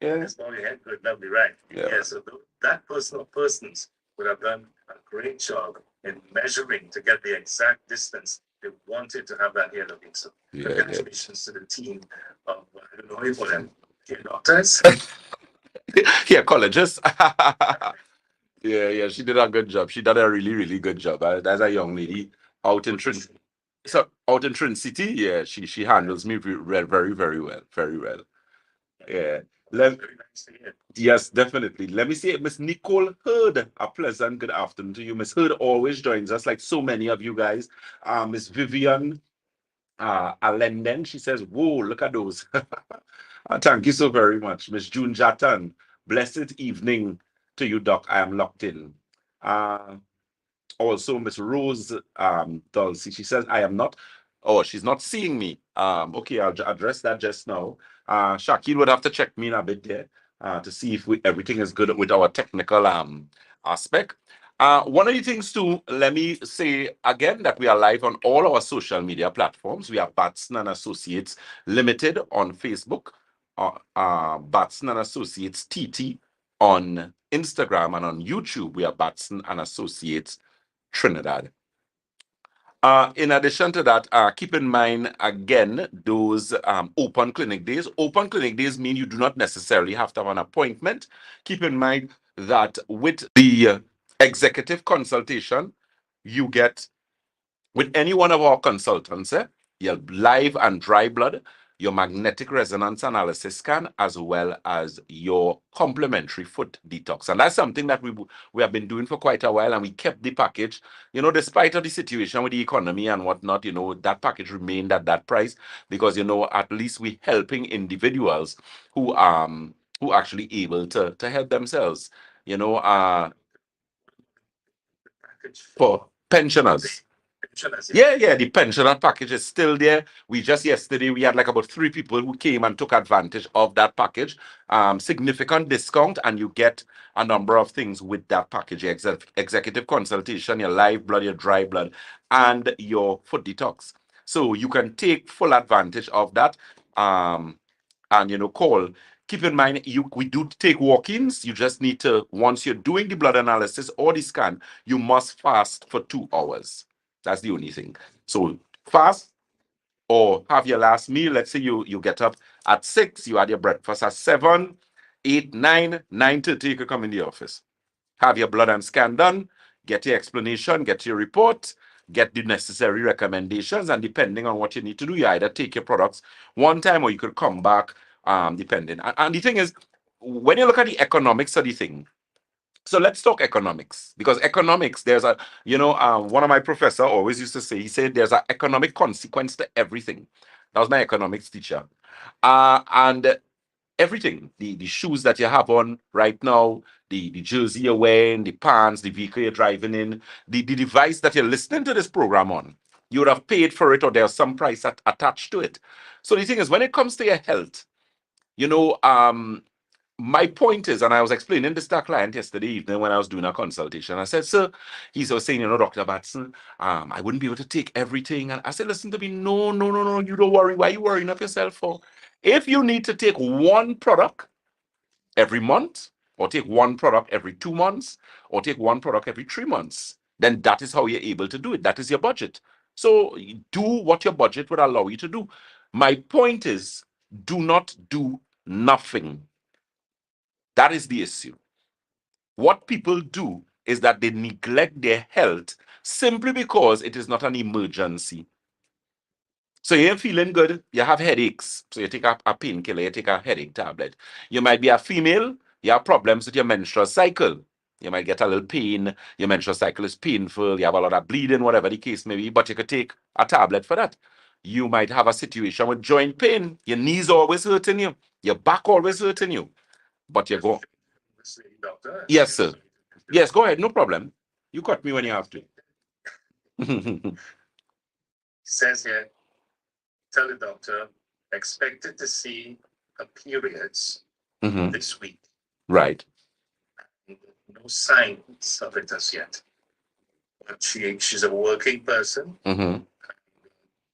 Yeah. That's all your head. Good, lovely, right? Yeah. So that person or persons would have done a great job in measuring to get the exact distance. They wanted to have that hair looking. So congratulations to the team of, I don't know how you call them, hair doctors. Yeah, colleges. Yeah, she did a good job. She did a really, really good job. That's a young lady out in out in Trin City. Yeah, she handles me very, very well. Very well. Yeah. Very nice to hear. Yes, definitely. Let me see, Miss Nicole Hurd. A pleasant good afternoon to you. Miss Hurd always joins us, like so many of you guys. Miss Vivian Alenden, she says, whoa, look at those. Thank you so very much. Miss June Jatan, blessed evening to you, Doc. I am locked in. Also, Miss Rose Dulcie, she says, I am not. Oh, she's not seeing me. Okay, I'll address that just now. Shakil would have to check me in a bit there to see if everything is good with our technical aspect. One of the things too, let me say again that we are live on all our social media platforms. We are Batson and Associates Limited on Facebook, Batson and Associates TT on Instagram, and on YouTube, we are Batson and Associates Trinidad. In addition to that, keep in mind again those open clinic days. Open clinic days mean you do not necessarily have to have an appointment. Keep in mind that with the executive consultation, you get with any one of our consultants, your live and dry blood, your magnetic resonance analysis scan, as well as your complementary foot detox. And that's something that we have been doing for quite a while, and we kept the package, despite of the situation with the economy and whatnot, that package remained at that price because, at least we helping individuals who actually able to help themselves, for pensioners. Yeah, the pensioner package is still there. We just yesterday we had like about 3 people who came and took advantage of that package. Significant discount, and you get a number of things with that package: your executive consultation, your live blood, your dry blood, and your foot detox. So you can take full advantage of that. And call. Keep in mind, we do take walk-ins. You just need to, once you're doing the blood analysis or the scan, you must fast for 2 hours. That's the only thing. So fast or have your last meal. Let's say you get up at 6, you had your breakfast at 7, 8, 9, 9:30, you could come in the office. Have your blood and scan done, get your explanation, get your report, get the necessary recommendations, and depending on what you need to do, you either take your products one time or you could come back, depending. And the thing is, when you look at the economics of the thing, so let's talk economics, because economics, there's one of my professor always used to say, he said there's an economic consequence to everything. That was my economics teacher. And everything, the shoes that you have on right now, the jersey you're wearing, the pants, the vehicle you're driving in, the device that you're listening to this program on, you would have paid for it or there's some price attached to it. So the thing is, when it comes to your health, my point is, and I was explaining this to a client yesterday evening when I was doing a consultation. I said, sir, he was saying, Dr. Batson, I wouldn't be able to take everything. And I said, listen to me, no, you don't worry. Why are you worrying up yourself for? If you need to take one product every month, or take one product every 2 months, or take one product every 3 months, then that is how you're able to do it. That is your budget. So do what your budget would allow you to do. My point is, do not do nothing. That is the issue. What people do is that they neglect their health simply because it is not an emergency. So you're feeling good, you have headaches, so you take a painkiller, you take a headache tablet. You might be a female, you have problems with your menstrual cycle. You might get a little pain, your menstrual cycle is painful, you have a lot of bleeding, whatever the case may be, but you could take a tablet for that. You might have a situation with joint pain, your knees always hurting you, your back always hurting you, but you go. Yes, sir. Yes, go ahead, no problem. You cut me when you have to. Says here, tell the doctor, expected to see her periods this week. Right. No signs of it as yet. But she's a working person.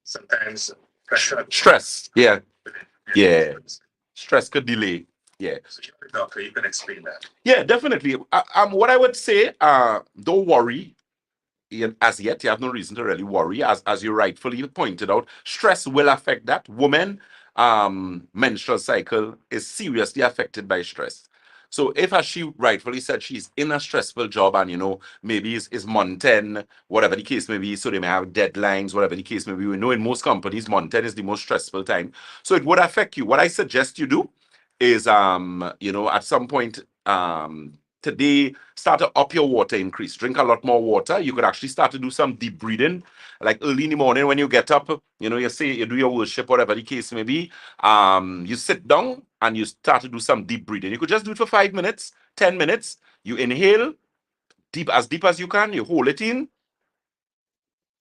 Sometimes pressure. Stress. Yeah. Yeah. Stress could delay. Yeah. So you're the doctor, you can explain that. Yeah, definitely. What I would say, don't worry. as yet, you have no reason to really worry. As you rightfully pointed out, stress will affect that. Women, menstrual cycle is seriously affected by stress. So if, as she rightfully said, she's in a stressful job and, maybe is month 10, whatever the case may be, so they may have deadlines, whatever the case may be. We know in most companies, month 10 is the most stressful time. So it would affect you. What I suggest you do is, at some point, today, start to up your water increase. Drink a lot more water. You could actually start to do some deep breathing, like early in the morning when you get up. You say you do your worship, whatever the case may be. You sit down and you start to do some deep breathing. You could just do it for 5 minutes, 10 minutes. You inhale deep as you can. You hold it in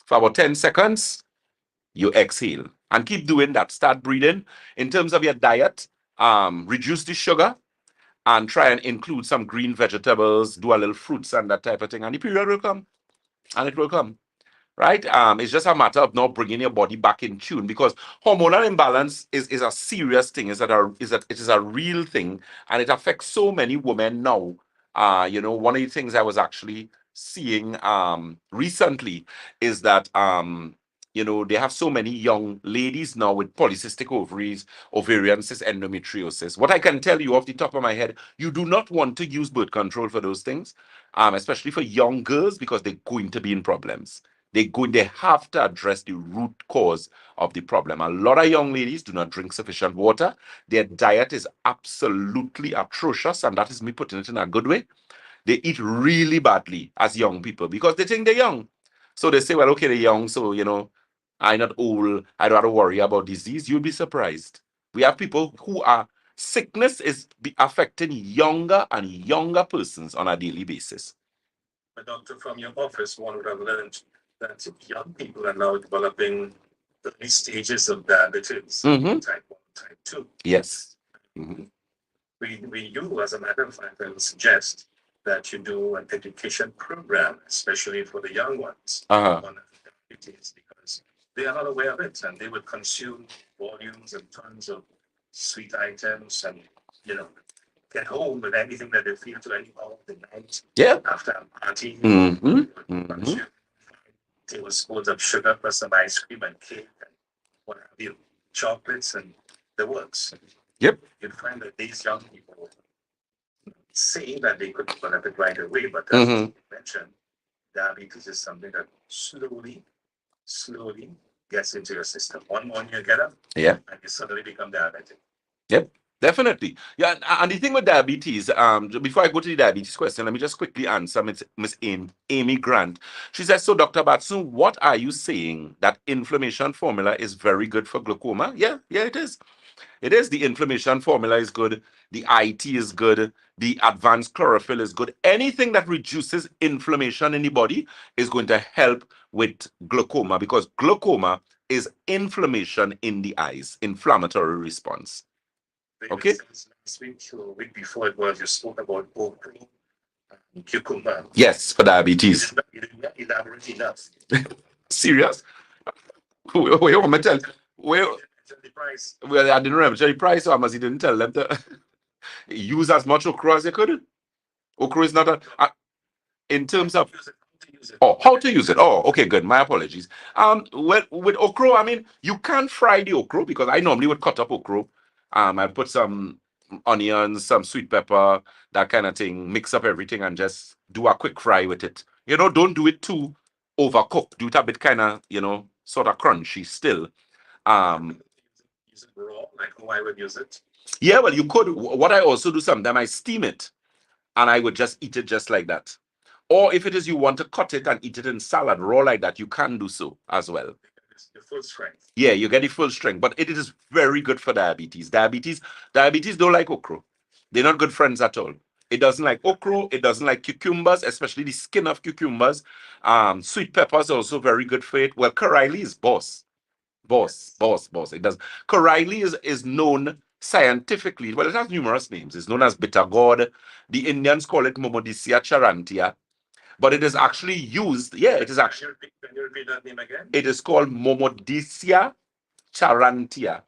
for about 10 seconds. You exhale and keep doing that. Start breathing. In terms of your diet, reduce the sugar and try and include some green vegetables, do a little fruits and that type of thing. And the period will come. And it will come. Right? It's just a matter of now bringing your body back in tune, because hormonal imbalance is a serious thing. It is a real thing, and it affects so many women now. One of the things I was actually seeing recently is that they have so many young ladies now with polycystic ovaries, ovarian cyst, endometriosis. What I can tell you off the top of my head, you do not want to use birth control for those things, especially for young girls, because they're going to be in problems. They have to address the root cause of the problem. A lot of young ladies do not drink sufficient water. Their diet is absolutely atrocious, and that is me putting it in a good way. They eat really badly as young people because they think they're young. So they say, well, okay, they're young, so, I'm not old, I don't have to worry about disease. You'll be surprised. We have people who are, sickness is affecting younger and younger persons on a daily basis. But doctor, from your office, one would have learned that young people are now developing the early stages of diabetes, type 1, type 2. Yes. You, as a matter of fact, I would suggest that you do an education program, especially for the young ones, on diabetes, because they are not aware of it, and they would consume volumes and tons of sweet items and, get home with anything that they feel to any hour of the night. Yeah. After a party, Mm-hmm. tablespoons of sugar plus some ice cream and cake and what have you, chocolates and the works. Yep. You'd find that these young people say that they could develop it right away, but as you mentioned, diabetes is something that slowly gets into your system. One morning you get up, and you suddenly become diabetic. Yep. Definitely. Yeah, and the thing with diabetes, before I go to the diabetes question, let me just quickly answer Miss Amy Grant. She says, so Dr. Batson, what are you saying? That inflammation formula is very good for glaucoma? Yeah, it is. It is. The inflammation formula is good. The IT is good. The advanced chlorophyll is good. Anything that reduces inflammation in the body is going to help with glaucoma, because glaucoma is inflammation in the eyes, inflammatory response. Okay. Last week or week before it was, you spoke about okra and cucumber. Yes, for diabetes. You didn't elaborate enough. Serious? Wait, want me to tell? Well, the price. Well, I didn't remember the price, so he didn't tell them to use as much okra as they could. Okra is not in terms of how to use it. Oh, okay, good. My apologies. Well, with okra, I mean, you can't fry the okra, because I normally would cut up okra. I put some onions, some sweet pepper, that kind of thing, mix up everything and just do a quick fry with it. Don't do it too overcooked. Do it a bit kind of, sort of crunchy still. Use it raw, like how I would use it. Yeah, well, you could. What I also do sometimes, I steam it, and I would just eat it just like that. Or if it is you want to cut it and eat it in salad raw like that, you can do so as well. The full strength. Yeah, you get the full strength, but it is very good for diabetes. Diabetes don't like okra. They're not good friends at all. It doesn't like okra. It doesn't like cucumbers, especially the skin of cucumbers. Sweet peppers are also very good for it. Well, Karaili is boss. It does. Karaili is known scientifically. Well, it has numerous names. It's known as bitter gourd. The Indians call it Momodicia charantia. But it is actually used. Yeah, it is actually. Can you repeat that name again? It is called Momodicia charantia.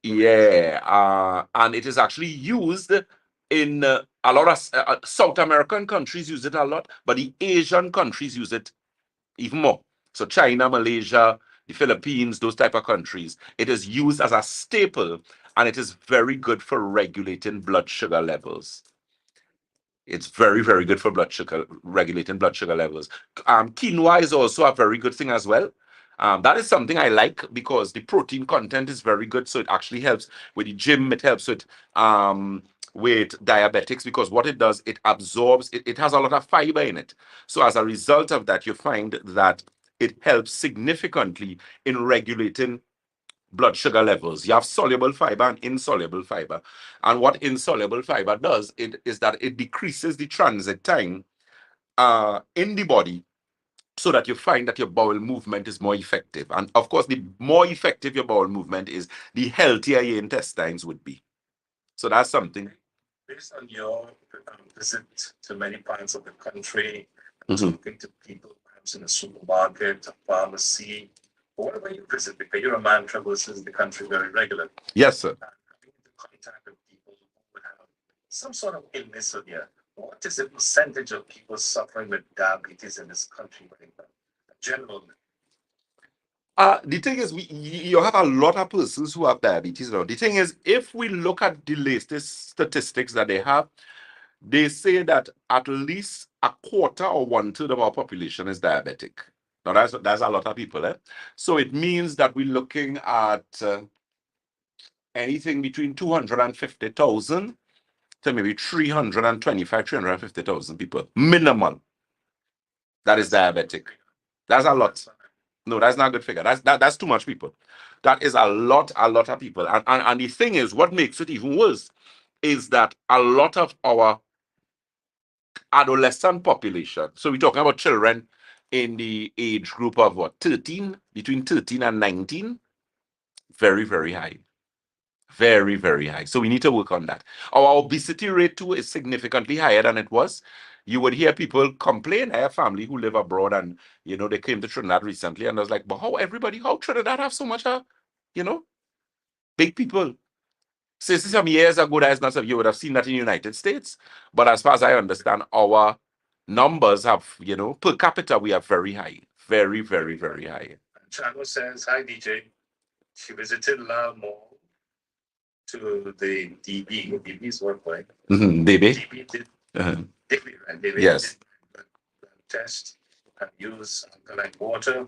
Yeah, and it is actually used in a lot of South American countries use it a lot, but the Asian countries use it even more. So China, Malaysia, the Philippines, those type of countries, it is used as a staple, and it is very good for regulating blood sugar levels. It's very, very good for blood sugar, regulating blood sugar levels. Quinoa is also a very good thing as well. That is something I like because the protein content is very good. So it actually helps with the gym. It helps with diabetics, because what it does, it absorbs, it has a lot of fiber in it. So as a result of that, you find that it helps significantly in regulating blood sugar levels. You have soluble fiber and insoluble fiber. And what insoluble fiber does is that it decreases the transit time in the body, so that you find that your bowel movement is more effective. And of course, the more effective your bowel movement is, the healthier your intestines would be. So that's something. Based on your visit to many parts of the country, Mhm. talking to people, perhaps in a supermarket, a pharmacy, or wherever you visit, because you're a man traverses the country very regularly. Yes, sir. Coming into contact with people who have some sort of illness or yeah, what is the percentage of people suffering with diabetes in this country right now? General. The thing is, you have a lot of persons who have diabetes now. The thing is, if we look at the latest statistics that they have, they say that at least a quarter or 1/3 of our population is diabetic. Now that's a lot of people, eh? So it means that we're looking at anything between 250,000 to maybe 325, 350,000 people minimum that is diabetic. That's a lot. No, that's not a good figure. That's too much people. That is a lot of people. And the thing is, what makes it even worse is that a lot of our adolescent population, so we're talking about children in the age group of what, 13, between 13 and 19, very, very high. Very, very high. So we need to work on that. Our obesity rate too is significantly higher than it was. You would hear people complain. I have family who live abroad, and they came to Trinidad recently, and I was like, but how Trinidad have so much big people? Since some years ago, that is not something you would have seen that in the United States. But as far as I understand, our numbers have, per capita, we are very high. Very, very, very high. Chano says, hi DJ. She visited La Mall to the DB. DB's work, right? DB? DB did. Uh-huh. DB, right? DB Yes. did test and use like water.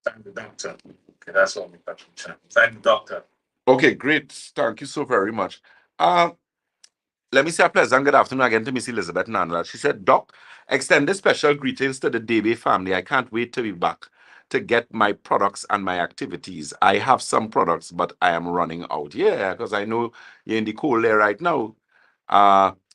Thank the doctor. Okay, that's all we got from Chano. Thank the doctor. Okay, great. Thank you so very much. Let me say a pleasant good afternoon again to Miss Elizabeth Nandla. She said, Doc, extended special greetings to the Debe family. I can't wait to be back to get my products and my activities. I have some products, but I am running out. Yeah, because I know you're in the cold there right now.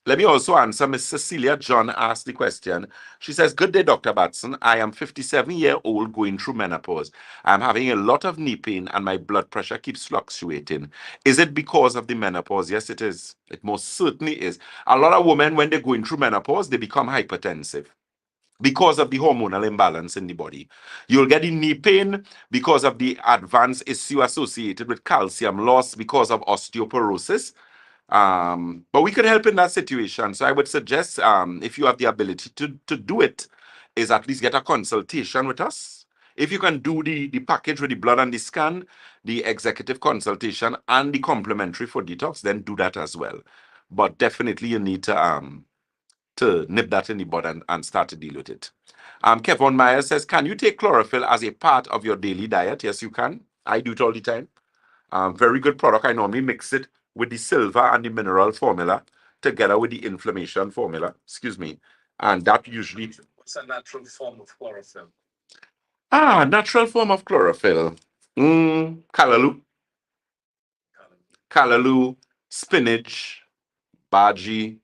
Let me also answer Miss Cecilia John asked the question. She says, good day, Dr. Batson. I am 57-year-old going through menopause. I'm having a lot of knee pain and my blood pressure keeps fluctuating. Is it because of the menopause? Yes, it is. It most certainly is. A lot of women, when they're going through menopause, they become hypertensive because of the hormonal imbalance in the body. You'll get the knee pain because of the advanced issue associated with calcium loss because of osteoporosis. But we could help in that situation. So I would suggest, if you have the ability to do it, is at least get a consultation with us. If you can do the package with the blood and the scan, the executive consultation, and the complimentary food detox, then do that as well. But definitely you need to nip that in the bud and start to deal with it. Kevin Myers says, can you take chlorophyll as a part of your daily diet? Yes, you can. I do it all the time. Very good product. I normally mix it with the silver and the mineral formula together with the inflammation formula. Excuse me. And that usually. What's a natural form of chlorophyll? Natural form of chlorophyll. Callaloo. Callaloo, spinach, bhaji,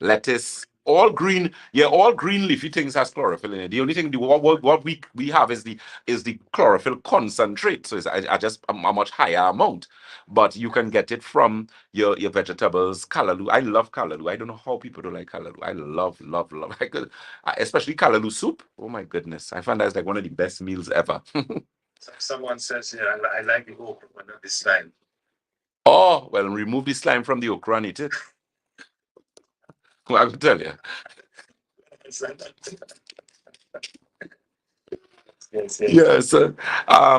lettuce, all green, all green leafy things has chlorophyll in it. The only thing what we have is the chlorophyll concentrate. So it's just a much higher amount, but you can get it from your vegetables. Callaloo, I love callaloo. I don't know how people don't like callaloo. I love. I could, especially callaloo soup. Oh my goodness, I find that's like one of the best meals ever. Someone says, yeah, I like the okra, but not this time. Oh, well, remove the slime from the okra and eat it. Well, I will tell you. Yes, yes. Yes.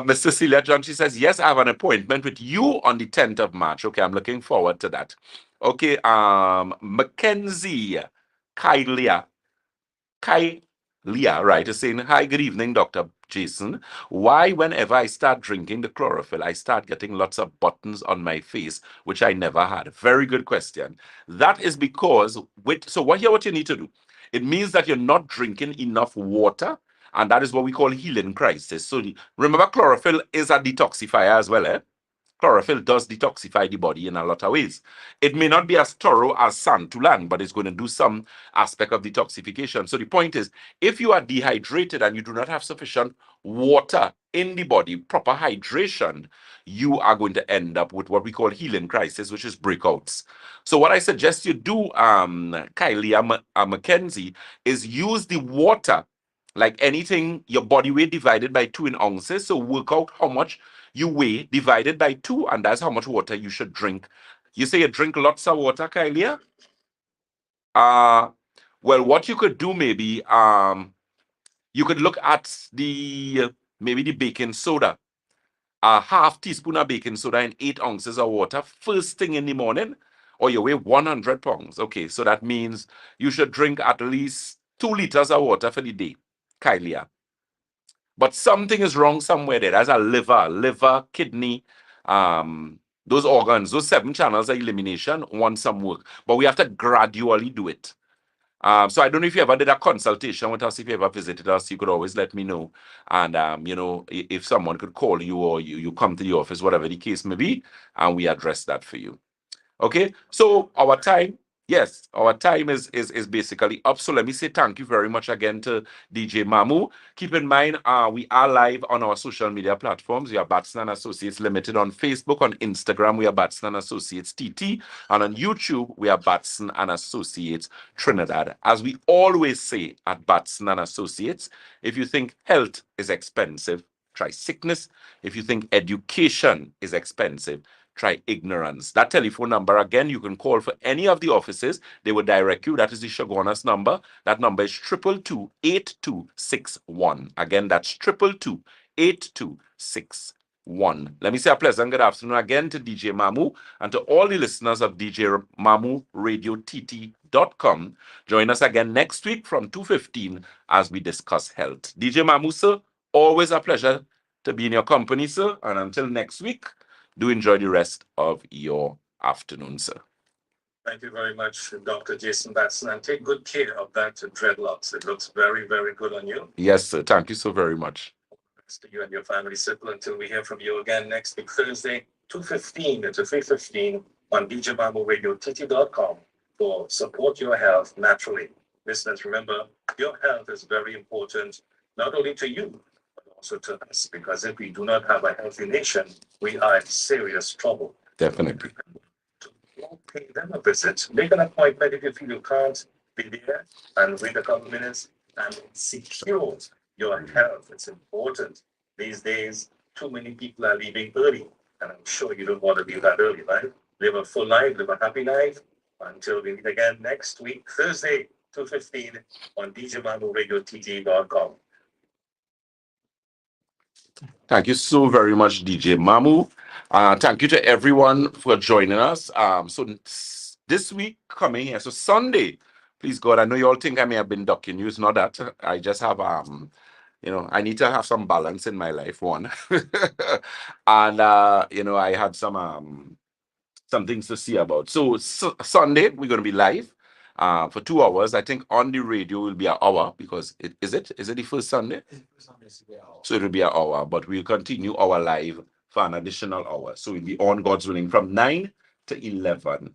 Miss Cecilia John, she says, yes, I have an appointment with you on the 10th of March. Okay, I'm looking forward to that. Okay, Mackenzie Kylia. Leah, right, is saying, hi, good evening, Dr. Jason. Why, whenever I start drinking the chlorophyll, I start getting lots of buttons on my face, which I never had? Very good question. That is because, so what you need to do, it means that you're not drinking enough water, and that is what we call healing crisis. So remember, chlorophyll is a detoxifier as well, eh? Chlorophyll does detoxify the body in a lot of ways. It may not be as thorough as santulan, but it's going to do some aspect of detoxification. So the point is, if you are dehydrated and you do not have sufficient water in the body, proper hydration, you are going to end up with what we call healing crisis, which is breakouts. So what I suggest you do, Kylie Mackenzie, is use the water like anything, your body weight divided by 2 in ounces. So work out how much you weigh divided by 2, and that's how much water you should drink. You say you drink lots of water, Kylie? Well, what you could do maybe, you could look at the maybe the baking soda. A half teaspoon of baking soda in 8 ounces of water first thing in the morning, or you weigh 100 pounds. Okay, so that means you should drink at least 2 liters of water for the day, Kylie. But something is wrong somewhere there. That's a liver, kidney, those organs, those 7 channels of elimination want some work. But we have to gradually do it. So I don't know if you ever did a consultation with us. If you ever visited us, you could always let me know. And if someone could call you or you come to the office, whatever the case may be, and we address that for you. Okay, so our time, yes, our time is basically up. So let me say thank you very much again to DJ Mamu. Keep in mind, we are live on our social media platforms. We are Batson and Associates Limited on Facebook, on Instagram. We are Batson and Associates TT, and on YouTube we are Batson and Associates Trinidad. As we always say at Batson and Associates, if you think health is expensive, try sickness. If you think education is expensive, try ignorance. That telephone number, again, you can call for any of the offices. They will direct you. That is the Shogunas number. That number is 222-8261. Again, that's 222-8261. Let me say a pleasant good afternoon again to DJ Mamu and to all the listeners of DJ Mamu Radio TT.com. Join us again next week from 2:15 as we discuss health. DJ Mamu, sir, always a pleasure to be in your company, sir. And until next week, do enjoy the rest of your afternoon, sir. Thank you very much, Dr. Jason Batson, and take good care of that dreadlocks. It looks very, very good on you. Yes, sir. Thank you so very much. Thanks to you and your family circle until we hear from you again next week, Thursday, 2:15 to 3:15 on DJMamuRadio.TT.com for Support Your Health Naturally. Listeners, remember, your health is very important, not only to you, but also to us, because if we do not have a healthy nation, we are in serious trouble. Definitely. Pay them a visit. Make an appointment if you feel you can't be there, and wait a couple minutes and secure your health. It's important. These days, too many people are leaving early, and I'm sure you don't want to leave that early, right? Live a full life, live a happy life. Until we meet again next week, Thursday, 2:15 on DJMamuRadio.TT.com. Thank you so very much, DJ Mamu. Thank you to everyone for joining us. So this week coming here, so Sunday, please God, I know you all think I may have been ducking you. It's not that. I just have I need to have some balance in my life, one. And I had some things to see about. So Sunday, we're going to be live for 2 hours. I think on the radio will be an hour because is it the first Sunday? So it will be an hour, but we'll continue our live for an additional hour. So we'll be on, God's willing, from 9 to 11.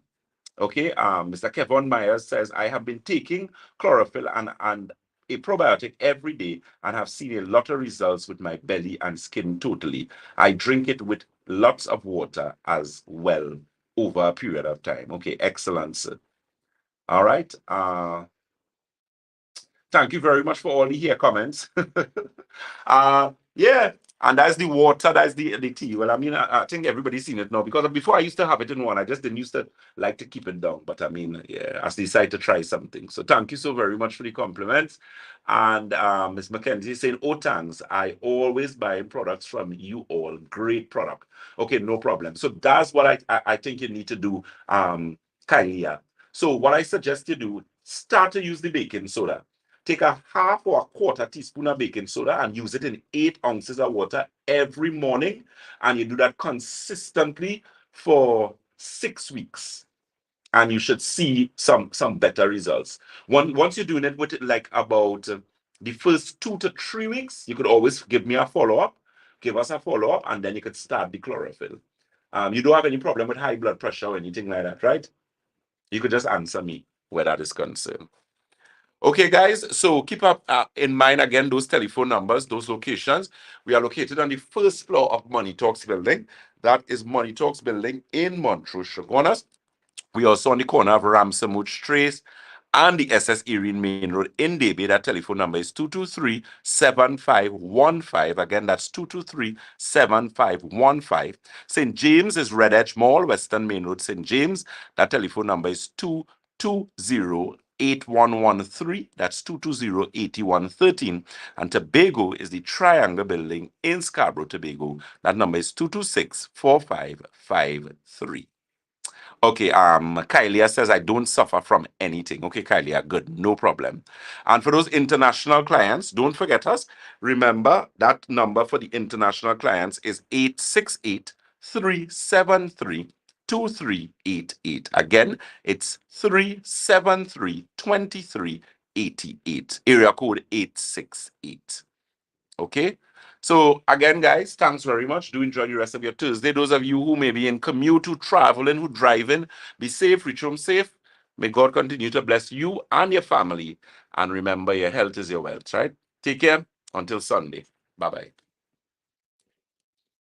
Okay, Mr. Kevin Myers says, I have been taking chlorophyll and a probiotic every day and have seen a lot of results with my belly and skin totally. I drink it with lots of water as well over a period of time. Okay, excellent, sir. All right. Thank you very much for all the here comments. Yeah, and that's the water, that's the tea. Well, I mean, I think everybody's seen it now because before I used to have it in one, I just didn't used to like to keep it down. But I mean, yeah, I decided to try something. So thank you so very much for the compliments. And Ms. Mackenzie is saying, oh, thanks. I always buy products from you all. Great product. Okay, no problem. So that's what I think you need to do, Kylie. So what I suggest you do, start to use the baking soda. Take a half or a quarter teaspoon of baking soda and use it in 8 ounces of water every morning. And you do that consistently for 6 weeks. And you should see some better results. Once you're doing it with like about the first 2 to 3 weeks, you could always give me a follow-up. Give us a follow-up, and then you could start the chlorophyll. You don't have any problem with high blood pressure or anything like that, right? You could just answer me where that is concerned. Okay, guys, so keep up in mind again those telephone numbers, those locations. We are located on the first floor of Money Talks building. That is Money Talks building in Montrose, Chaguanas. We also on the corner of Ramsamouch Trace and the SS Erin Main Road in Davie. That telephone number is 223-7515. Again, that's 223-7515. St. James is Red Edge Mall, Western Main Road, St. James. That telephone number is 220-8113. That's 220-8113. And Tobago is the Triangle Building in Scarborough, Tobago. That number is 226-4553. Okay, Kylia says I don't suffer from anything. Okay, Kylia, good, no problem. And for those international clients, don't forget us. Remember that number for the international clients is 868-373-2388. Again, it's 373-2388. Area code 868. Okay. So again, guys, thanks very much. Do enjoy the rest of your Thursday. Those of you who may be in commute, who traveling, who driving, be safe, reach home safe. May God continue to bless you and your family. And remember, your health is your wealth, right? Take care until Sunday. Bye-bye.